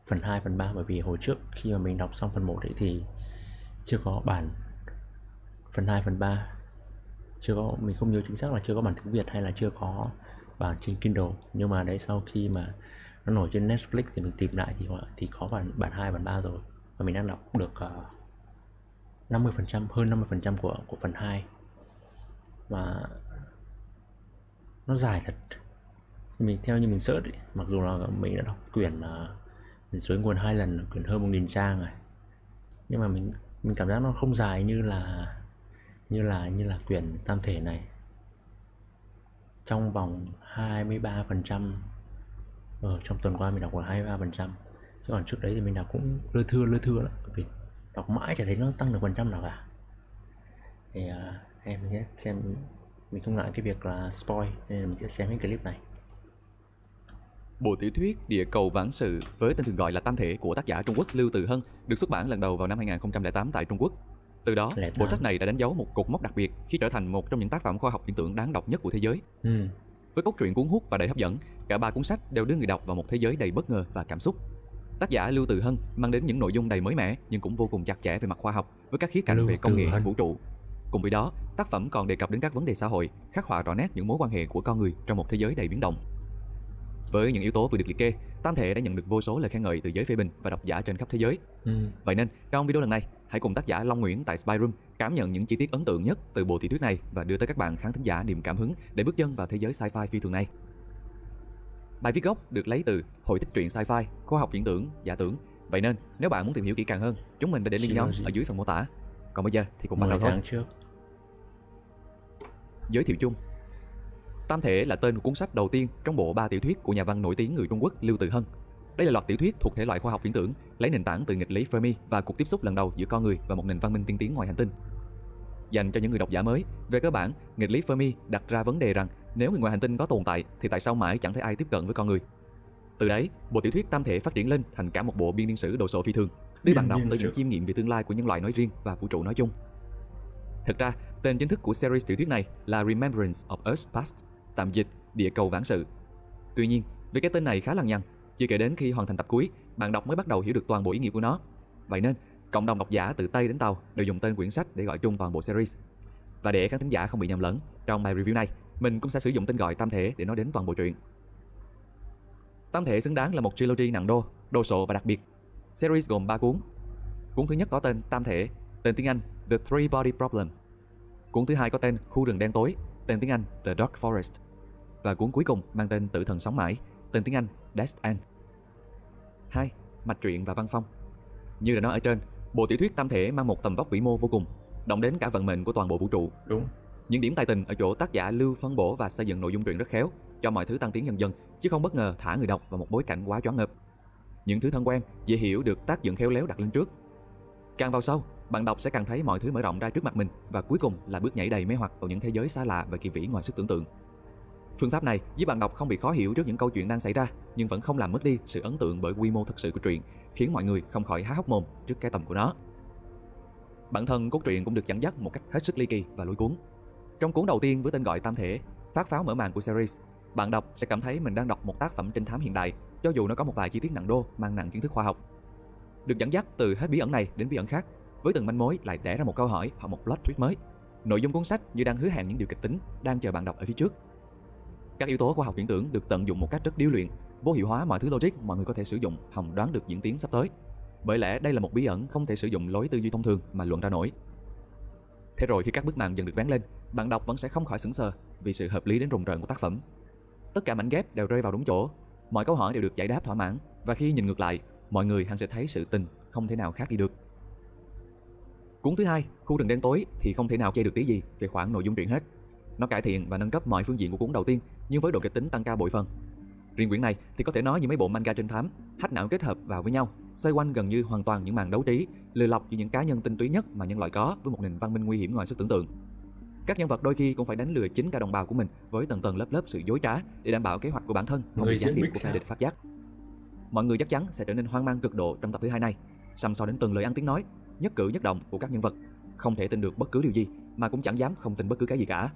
phần 2, phần 3, bởi vì hồi trước khi mà mình đọc xong phần 1 ấy thì chưa có bản phần 2, phần 3, chưa có, mình không nhớ chính xác là chưa có bản tiếng Việt hay là chưa có bản trên Kindle. Nhưng mà đấy, sau khi mà nó nổi trên Netflix thì mình tìm lại thì có bản 2, bản 3 rồi, và mình đang đọc được 50%, hơn 50% của phần 2. Và nó dài thật. Theo như mình search ấy, mặc dù là mình đã đọc quyển mình suối nguồn 2 lần, quyển hơn 1000 trang rồi, nhưng mà mình cảm giác nó không dài như là quyển tam thể này. Trong vòng 23%, trong tuần qua mình đọc là 23%, chứ còn trước đấy thì mình đọc cũng lơ thưa lắm, vì đọc mãi chả thấy nó tăng được phần trăm nào cả. Thì em nhé, xem, mình không ngại cái việc là spoil nên là mình sẽ xem cái clip này. Bộ tiểu thuyết Địa cầu vãng sự với tên thường gọi là Tam thể của tác giả Trung Quốc Lưu Từ Hân được xuất bản lần đầu vào năm 2008 tại Trung Quốc. Từ đó, bộ sách này đã đánh dấu một cột mốc đặc biệt khi trở thành một trong những tác phẩm khoa học viễn tưởng đáng đọc nhất của thế giới. Với cốt truyện cuốn hút và đầy hấp dẫn, cả 3 cuốn sách đều đưa người đọc vào một thế giới đầy bất ngờ và cảm xúc. Tác giả Lưu Từ Hân mang đến những nội dung đầy mới mẻ nhưng cũng vô cùng chặt chẽ về mặt khoa học với các khía cạnh về công nghệ vũ trụ. Cùng với đó, tác phẩm còn đề cập đến các vấn đề xã hội, khắc họa rõ nét những mối quan hệ của con người trong một thế giới đầy biến động. Với những yếu tố vừa được liệt kê, Tam thể đã nhận được vô số lời khen ngợi từ giới phê bình và độc giả trên khắp thế giới. Vậy nên, trong video lần này, hãy cùng tác giả Long Nguyễn tại Spy Room cảm nhận những chi tiết ấn tượng nhất từ bộ tiểu thuyết này và đưa tới các bạn khán thính giả niềm cảm hứng để bước chân vào thế giới sci-fi phi thường này. Bài viết gốc được lấy từ Hội tích truyện sci-fi, khoa học viễn tưởng, giả tưởng. Vậy nên, nếu bạn muốn tìm hiểu kỹ càng hơn, chúng mình đã để link nhóm ở dưới phần mô tả. Còn bây giờ thì cùng bắt đầu thôi. Giới thiệu chung. Tam thể là tên của cuốn sách đầu tiên trong bộ 3 tiểu thuyết của nhà văn nổi tiếng người Trung Quốc Lưu Từ Hân. Đây là loạt tiểu thuyết thuộc thể loại khoa học viễn tưởng, lấy nền tảng từ nghịch lý Fermi và cuộc tiếp xúc lần đầu giữa con người và một nền văn minh tiên tiến ngoài hành tinh. Dành cho những người độc giả mới, về cơ bản, nghịch lý Fermi đặt ra vấn đề rằng nếu người ngoài hành tinh có tồn tại thì tại sao mãi chẳng thấy ai tiếp cận với con người. Từ đấy, bộ tiểu thuyết Tam thể phát triển lên thành cả một bộ biên niên sử đồ sộ phi thường, đưa bạn đọc tới những chiêm nghiệm về tương lai của nhân loại nói riêng và vũ trụ nói chung. Thực ra, tên chính thức của series tiểu thuyết này là Remembrance of Earth's Past, tạm dịch Địa cầu vãng sự. Tuy nhiên, vì cái tên này khá lằng nhằng, chưa kể đến khi hoàn thành tập cuối, bạn đọc mới bắt đầu hiểu được toàn bộ ý nghĩa của nó. Vậy nên, cộng đồng độc giả từ Tây đến Tàu đều dùng tên quyển sách để gọi chung toàn bộ series. Và để khán thính giả không bị nhầm lẫn, trong bài review này, mình cũng sẽ sử dụng tên gọi Tam thể để nói đến toàn bộ truyện. Tam thể xứng đáng là một trilogy nặng đô, đồ sộ và đặc biệt. Series gồm 3 cuốn. Cuốn thứ nhất có tên Tam thể, tên tiếng Anh The Three Body Problem. Cuốn thứ hai có tên Khu rừng đen tối, tên tiếng Anh The Dark Forest. Và cuốn cuối cùng mang tên Tử thần sống mãi, tên tiếng Anh Death's End. 2. Mạch truyện và văn phong. Như đã nói ở trên, bộ tiểu thuyết Tam thể mang một tầm vóc vĩ mô vô cùng, động đến cả vận mệnh của toàn bộ vũ trụ. Những điểm tài tình ở chỗ tác giả Lưu phân bổ và xây dựng nội dung truyện rất khéo, cho mọi thứ tăng tiến dần dần, chứ không bất ngờ thả người đọc vào một bối cảnh quá choáng ngợp. Những thứ thân quen, dễ hiểu được tác dựng khéo léo đặt lên trước. Càng vào sâu, bạn đọc sẽ càng thấy mọi thứ mở rộng ra trước mặt mình và cuối cùng là bước nhảy đầy mê hoặc vào những thế giới xa lạ và kỳ vĩ ngoài sức tưởng tượng. Phương pháp này giúp bạn đọc không bị khó hiểu trước những câu chuyện đang xảy ra, nhưng vẫn không làm mất đi sự ấn tượng bởi quy mô thực sự của truyện, khiến mọi người không khỏi há hốc mồm trước cái tầm của nó. Bản thân cốt truyện cũng được dẫn dắt một cách hết sức ly kỳ và lôi cuốn. Trong cuốn đầu tiên với tên gọi Tam thể, phát pháo mở màn của series, bạn đọc sẽ cảm thấy mình đang đọc một tác phẩm trinh thám hiện đại, cho dù nó có một vài chi tiết nặng đô mang nặng kiến thức khoa học. Được dẫn dắt từ hết bí ẩn này đến bí ẩn khác, với từng manh mối lại đẻ ra một câu hỏi hoặc một plot twist mới. Nội dung cuốn sách như đang hứa hẹn những điều kịch tính đang chờ bạn đọc ở phía trước. Các yếu tố khoa học viễn tưởng được tận dụng một cách rất điêu luyện, vô hiệu hóa mọi thứ logic mọi người có thể sử dụng hòng đoán được diễn tiến sắp tới. Bởi lẽ đây là một bí ẩn không thể sử dụng lối tư duy thông thường mà luận ra nổi. Thế rồi khi các bức màn dần được vén lên, bạn đọc vẫn sẽ không khỏi sững sờ vì sự hợp lý đến rùng rợn của tác phẩm. Tất cả mảnh ghép đều rơi vào đúng chỗ, mọi câu hỏi đều được giải đáp thỏa mãn, và khi nhìn ngược lại, mọi người hẳn sẽ thấy sự tình không thể nào khác đi được. Cuốn thứ hai, Khu rừng đen tối, thì không thể nào chê được tí gì về khoản nội dung truyện hết. Nó cải thiện và nâng cấp mọi phương diện của cuốn đầu tiên, nhưng với độ kịch tính tăng cao bội phần. Riêng quyển này thì có thể nói như mấy bộ manga trinh thám, hack não kết hợp vào với nhau, xoay quanh gần như hoàn toàn những màn đấu trí, lừa lọc giữa những cá nhân tinh túy nhất mà nhân loại có với một nền văn minh nguy hiểm ngoài sức tưởng tượng. Các nhân vật đôi khi cũng phải đánh lừa chính cả đồng bào của mình với tầng tầng lớp lớp sự dối trá để đảm bảo kế hoạch của bản thân không bị gián điệp của phe địch phát giác. Mọi người chắc chắn sẽ trở nên hoang mang cực độ trong tập thứ hai này, săm so đến từng lời ăn tiếng nói, nhất cử nhất động của các nhân vật, không thể tin được bất cứ điều gì mà cũng chẳng dám không tin bất cứ cái gì cả.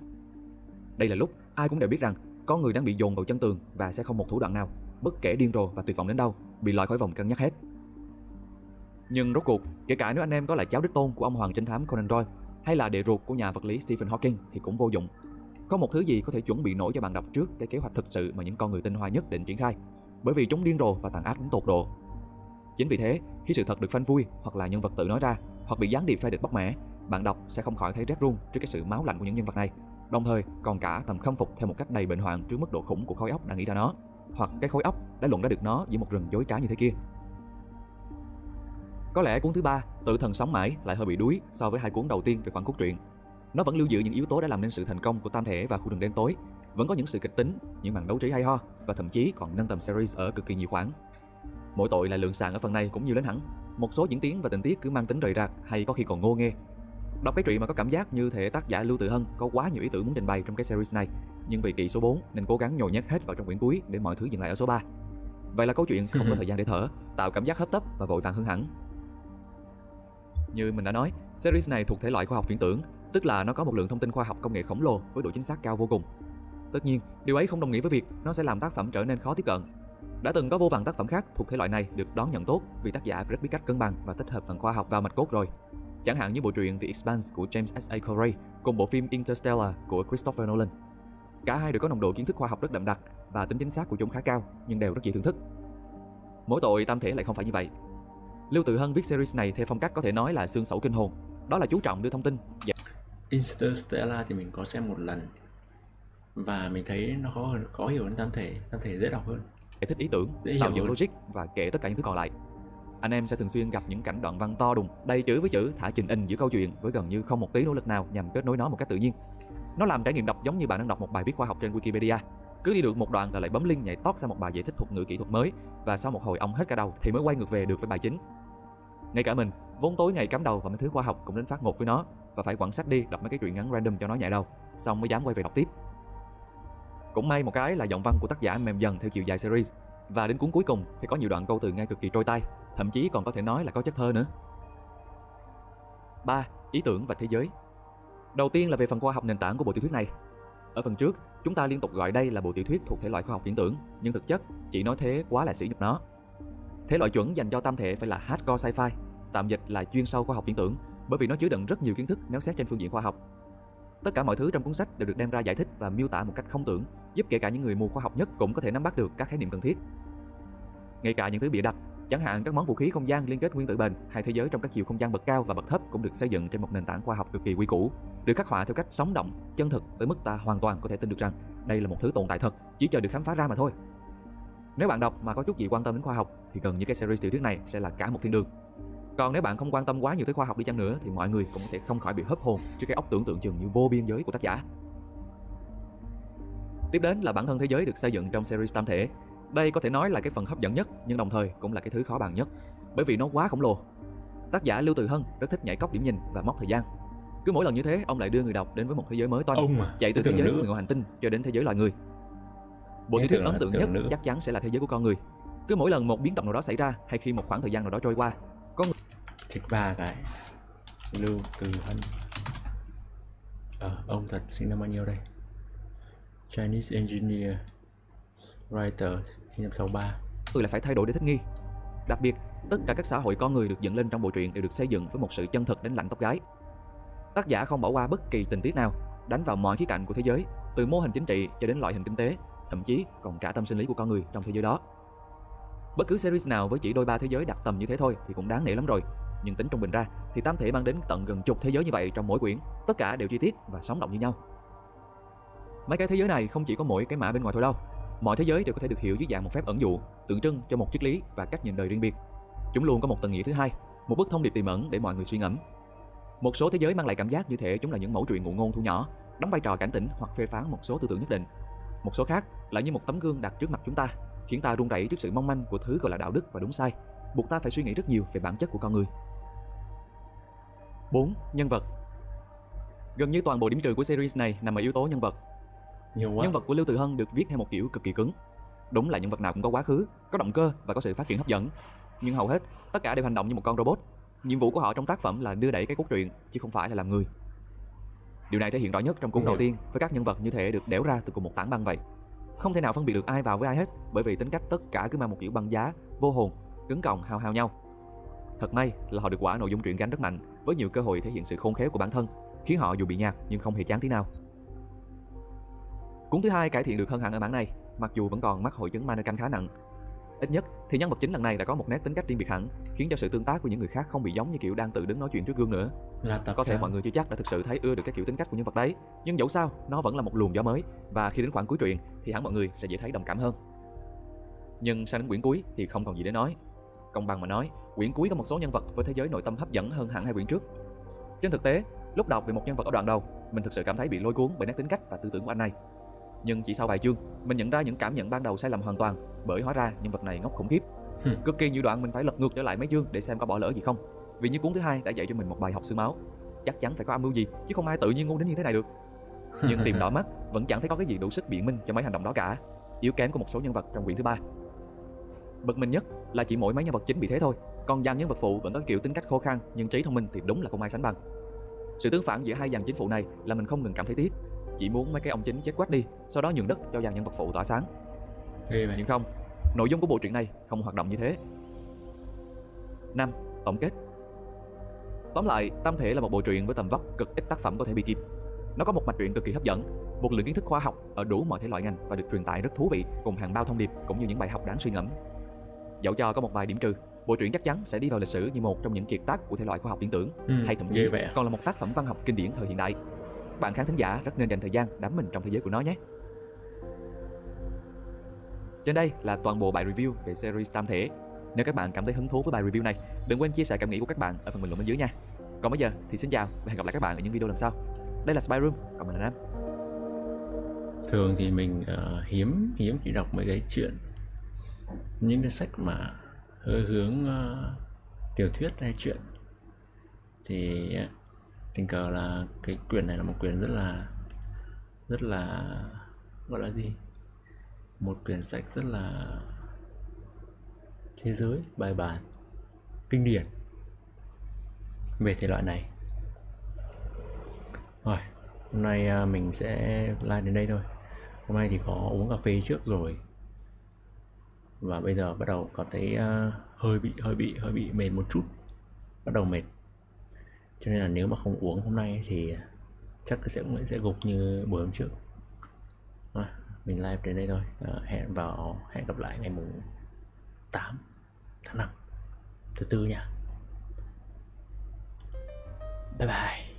Đây là lúc ai cũng đều biết rằng con người đang bị dồn vào chân tường và sẽ không một thủ đoạn nào, bất kể điên rồ và tuyệt vọng đến đâu, bị loại khỏi vòng cân nhắc hết. Nhưng rốt cuộc, kể cả nếu anh em có là cháu đích tôn của ông hoàng trinh thám Conan Doyle hay là đệ ruột của nhà vật lý Stephen Hawking thì cũng vô dụng. Có một thứ gì có thể chuẩn bị nổi cho bạn đọc trước cái kế hoạch thực sự mà những con người tinh hoa nhất định triển khai, bởi vì chúng điên rồ và tàn ác đến tột độ. Chính vì thế, khi sự thật được phanh phui hoặc là nhân vật tự nói ra, hoặc bị gián điệp phe địch bóc mẽ, bạn đọc sẽ không khỏi thấy rét run trước cái sự máu lạnh của những nhân vật này, đồng thời còn cả thầm khâm phục theo một cách đầy bệnh hoạn trước mức độ khủng của khối óc đã nghĩ ra nó, hoặc cái khối óc đã luận ra được nó giữa một rừng dối trá như thế kia. Có lẽ cuốn thứ ba, Tử thần sống mãi, lại hơi bị đuối so với hai cuốn đầu tiên về khoản cốt truyện. Nó vẫn lưu giữ những yếu tố đã làm nên sự thành công của Tam thể và Khu rừng đen tối, vẫn có những sự kịch tính, những màn đấu trí hay ho và thậm chí còn nâng tầm series ở cực kỳ nhiều khoản. Mỗi tội là lượng sàn ở phần này cũng nhiều đến hẳn, một số diễn tiến và tình tiết cứ mang tính rời rạc hay có khi còn ngô nghê. Đọc cái truyện mà có cảm giác như thể tác giả Lưu Từ Hân có quá nhiều ý tưởng muốn trình bày trong cái series này, nhưng vì kỳ số 4 nên cố gắng nhồi nhét hết vào trong quyển cuối để mọi thứ dừng lại ở số 3. Vậy là câu chuyện không có thời gian để thở, tạo cảm giác hấp tấp và vội vàng hơn hẳn. Như mình đã nói, series này thuộc thể loại khoa học viễn tưởng, tức là nó có một lượng thông tin khoa học công nghệ khổng lồ với độ chính xác cao vô cùng. Tất nhiên, điều ấy không đồng nghĩa với việc nó sẽ làm tác phẩm trở nên khó tiếp cận. Đã từng có vô vàn tác phẩm khác thuộc thể loại này được đón nhận tốt vì tác giả rất biết cách cân bằng và tích hợp phần khoa học vào mạch cốt rồi. Chẳng hạn như bộ truyện The Expanse của James S.A. Corey cùng bộ phim Interstellar của Christopher Nolan. Cả hai đều có nồng độ kiến thức khoa học rất đậm đặc và tính chính xác của chúng khá cao, nhưng đều rất dễ thưởng thức. Mỗi tội tam thể lại không phải như vậy. Lưu Tự Hân viết series này theo phong cách có thể nói là xương sẩu kinh hồn, đó là chú trọng đưa thông tin. Interstellar thì mình có xem một lần và mình thấy nó khó hiểu hơn tam thể dễ đọc hơn. Giải thích ý tưởng, tạo dựng logic và kể tất cả những thứ còn lại. Anh em sẽ thường xuyên gặp những cảnh đoạn văn to đùng, đầy chữ với chữ thả trình in giữa câu chuyện với gần như không một tí nỗ lực nào nhằm kết nối nó một cách tự nhiên. Nó làm trải nghiệm đọc giống như bạn đang đọc một bài viết khoa học trên Wikipedia. Cứ đi được một đoạn là lại bấm link nhảy tót sang một bài giải thích thuật ngữ kỹ thuật mới và sau một hồi ong hết cả đầu thì mới quay ngược về được với bài chính. Ngay cả mình, vốn tối ngày cắm đầu vào mấy thứ khoa học cũng đến phát ngột với nó và phải quẳng sách đi đọc mấy cái truyện ngắn random cho nó nhẹ đầu, xong mới dám quay về đọc tiếp. Cũng may một cái là giọng văn của tác giả mềm dần theo chiều dài series và đến cuốn cuối cùng thì có nhiều đoạn câu từ nghe cực kỳ trôi tai, thậm chí còn có thể nói là có chất thơ nữa. 3. Ý tưởng và thế giới. Đầu tiên là về phần khoa học nền tảng của bộ tiểu thuyết này. Ở phần trước, chúng ta liên tục gọi đây là bộ tiểu thuyết thuộc thể loại khoa học viễn tưởng, nhưng thực chất chỉ nói thế quá là sỉ nhục nó. Thể loại chuẩn dành cho tam thể phải là hardcore sci-fi, tạm dịch là chuyên sâu khoa học viễn tưởng, bởi vì nó chứa đựng rất nhiều kiến thức nếu xét trên phương diện khoa học. Tất cả mọi thứ trong cuốn sách đều được đem ra giải thích và miêu tả một cách không tưởng, giúp kể cả những người mù khoa học nhất cũng có thể nắm bắt được các khái niệm cần thiết. Ngay cả những thứ bịa đặt, chẳng hạn các món vũ khí không gian liên kết nguyên tử bền hay thế giới trong các chiều không gian bậc cao và bậc thấp cũng được xây dựng trên một nền tảng khoa học cực kỳ quy củ, được khắc họa theo cách sống động, chân thực tới mức ta hoàn toàn có thể tin được rằng đây là một thứ tồn tại thật, chỉ chờ được khám phá ra mà thôi. Nếu bạn đọc mà có chút gì quan tâm đến khoa học thì gần như cái series tiểu thuyết này sẽ là cả một thiên đường. Còn nếu bạn không quan tâm quá nhiều tới khoa học đi chăng nữa thì mọi người cũng có thể không khỏi bị hấp hồn trước cái óc tưởng tượng chừng như vô biên giới của tác giả. Tiếp đến là bản thân thế giới được xây dựng trong series tam thể. Đây có thể nói là cái phần hấp dẫn nhất nhưng đồng thời cũng là cái thứ khó bàn nhất, bởi vì nó quá khổng lồ. Tác giả Lưu Tự Hân rất thích nhảy cóc điểm nhìn và mốc thời gian. Cứ mỗi lần như thế, ông lại đưa người đọc đến với một thế giới mới toanh, chạy từ thế giới người ngoài hành tinh cho đến thế giới loài người. Bộ tiểu thuyết ấn tượng nhất chắc chắn sẽ là thế giới của con người. Cứ mỗi lần một biến động nào đó xảy ra hay khi một khoảng thời gian nào đó trôi qua, có người Thích ba cái. Lưu Tự Hân. Ông thật sinh năm bao nhiêu đây? Chinese engineer, writer, sinh năm 63. lại phải thay đổi để thích nghi. Đặc biệt, tất cả các xã hội con người được dựng lên trong bộ truyện đều được xây dựng với một sự chân thực đến lạnh tóc gái. Tác giả không bỏ qua bất kỳ tình tiết nào, đánh vào mọi khía cạnh của thế giới, từ mô hình chính trị cho đến loại hình kinh tế, thậm chí còn cả tâm sinh lý của con người trong thế giới đó. Bất cứ series nào với chỉ đôi ba thế giới đặt tầm như thế thôi thì cũng đáng nể lắm rồi. Nhưng tính trung bình ra thì tam thể mang đến tận gần chục thế giới như vậy trong mỗi quyển, tất cả đều chi tiết và sống động như nhau. Mấy cái thế giới này không chỉ có mỗi cái mã bên ngoài thôi đâu. Mọi thế giới đều có thể được hiểu dưới dạng một phép ẩn dụ, tượng trưng cho một triết lý và cách nhìn đời riêng biệt. Chúng luôn có một tầng nghĩa thứ hai, một bức thông điệp tiềm ẩn để mọi người suy ngẫm. Một số thế giới mang lại cảm giác như thể chúng là những mẩu chuyện ngụ ngôn thu nhỏ, đóng vai trò cảnh tỉnh hoặc phê phán một số tư tưởng nhất định. Một số khác lại như một tấm gương đặt trước mặt chúng ta, khiến ta run rẩy trước sự mong manh của thứ gọi là đạo đức và đúng sai, buộc ta phải suy nghĩ rất nhiều về bản chất của con người. 4. Nhân vật. Gần như toàn bộ điểm trừ của series này nằm ở yếu tố nhân vật. Nhân vật của Lưu Tự Hân được viết theo một kiểu cực kỳ cứng. Đúng là nhân vật nào cũng có quá khứ, có động cơ và có sự phát triển hấp dẫn. Nhưng hầu hết, tất cả đều hành động như một con robot. Nhiệm vụ của họ trong tác phẩm là đưa đẩy cái cốt truyện, chứ không phải là làm người. Điều này thể hiện rõ nhất trong cuốn đầu tiên, với các nhân vật như thể được đẽo ra từ cùng một tảng băng vậy. Không thể nào phân biệt được ai vào với ai hết, bởi vì tính cách tất cả cứ mang một kiểu băng giá, vô hồn, cứng còng hao hao nhau. Thật may là họ được quả nội dung truyện gánh rất mạnh, với nhiều cơ hội thể hiện sự khôn khéo của bản thân, khiến họ dù bị nhạt nhưng không hề chán tí nào. Cuốn thứ hai cải thiện được hơn hẳn ở bản này, mặc dù vẫn còn mắc hội chứng mannequin khá nặng. Ít nhất thì nhân vật chính lần này đã có một nét tính cách riêng biệt hẳn, khiến cho sự tương tác của những người khác không bị giống như kiểu đang tự đứng nói chuyện trước gương nữa. Có thể mọi người chưa chắc đã thực sự thấy ưa được cái kiểu tính cách của nhân vật đấy, nhưng dẫu sao nó vẫn là một luồng gió mới, và khi đến khoảng cuối truyện thì hẳn mọi người sẽ dễ thấy đồng cảm hơn. Nhưng sang đến quyển cuối thì không còn gì để nói. Công bằng mà nói, quyển cuối có một số nhân vật với thế giới nội tâm hấp dẫn hơn hẳn hai quyển trước. Trên thực tế, lúc đọc về một nhân vật ở đoạn đầu, mình thực sự cảm thấy bị lôi cuốn bởi nét tính cách và tư tưởng của anh này. Nhưng chỉ sau vài chương, mình nhận ra những cảm nhận ban đầu sai lầm hoàn toàn, bởi hóa ra nhân vật này ngốc khủng khiếp. Cực kỳ nhiều đoạn mình phải lật ngược trở lại mấy chương để xem có bỏ lỡ gì không. Vì như cuốn thứ hai đã dạy cho mình một bài học xương máu. Chắc chắn phải có âm mưu gì, chứ không ai tự nhiên ngu đến như thế này được. Nhưng tìm đỏ mắt vẫn chẳng thấy có cái gì đủ sức biện minh cho mấy hành động đó cả. Yếu kém của một số nhân vật trong quyển thứ ba. Bực mình nhất là chỉ mỗi mấy nhân vật chính bị thế thôi, còn dàn nhân vật phụ vẫn có kiểu tính cách khô khan nhưng trí thông minh thì đúng là không ai sánh bằng. Sự tương phản giữa hai dàn chính phụ này là mình không ngừng cảm thấy tiếc, chỉ muốn mấy cái ông chính chết quách đi, sau đó nhường đất cho dàn nhân vật phụ tỏa sáng. Nhưng không, nội dung của bộ truyện này không hoạt động như thế. 5. Tổng kết. Tóm lại, Tam Thể là một bộ truyện với tầm vóc cực ít tác phẩm có thể bị kịp. Nó có một mạch truyện cực kỳ hấp dẫn, một lượng kiến thức khoa học ở đủ mọi thể loại ngành và được truyền tải rất thú vị, cùng hàng bao thông điệp cũng như những bài học đáng suy ngẫm. Dẫu cho có một vài điểm trừ, bộ truyện chắc chắn sẽ đi vào lịch sử như một trong những kiệt tác của thể loại khoa học viễn tưởng, hay thậm chí còn là một tác phẩm văn học kinh điển thời hiện đại. Bạn khán thính giả rất nên dành thời gian đắm mình trong thế giới của nó nhé. Trên đây là toàn bộ bài review về series Tam Thể. Nếu các bạn cảm thấy hứng thú với bài review này, đừng quên chia sẻ cảm nghĩ của các bạn ở phần bình luận bên dưới nha. Còn bây giờ thì xin chào và hẹn gặp lại các bạn ở những video lần sau. Đây là Spy Room, còn mình là Nam. Thường thì mình hiếm chỉ đọc mấy cái chuyện, những cái sách mà hơi hướng tiểu thuyết hay chuyện, thì tình cờ là cái quyển này là một quyển rất là gọi là gì, một quyển sách rất là thế giới, bài bản, kinh điển về thể loại này. Rồi, hôm nay mình sẽ live đến đây thôi. Hôm nay thì có uống cà phê trước rồi, và bây giờ bắt đầu có thấy hơi bị mệt một chút, bắt đầu mệt, cho nên là nếu mà không uống hôm nay thì chắc sẽ gục như buổi hôm trước. Rồi, mình live đến đây thôi. Hẹn gặp lại ngày mùng 8 tháng 5 thứ tư nha. Bye bye.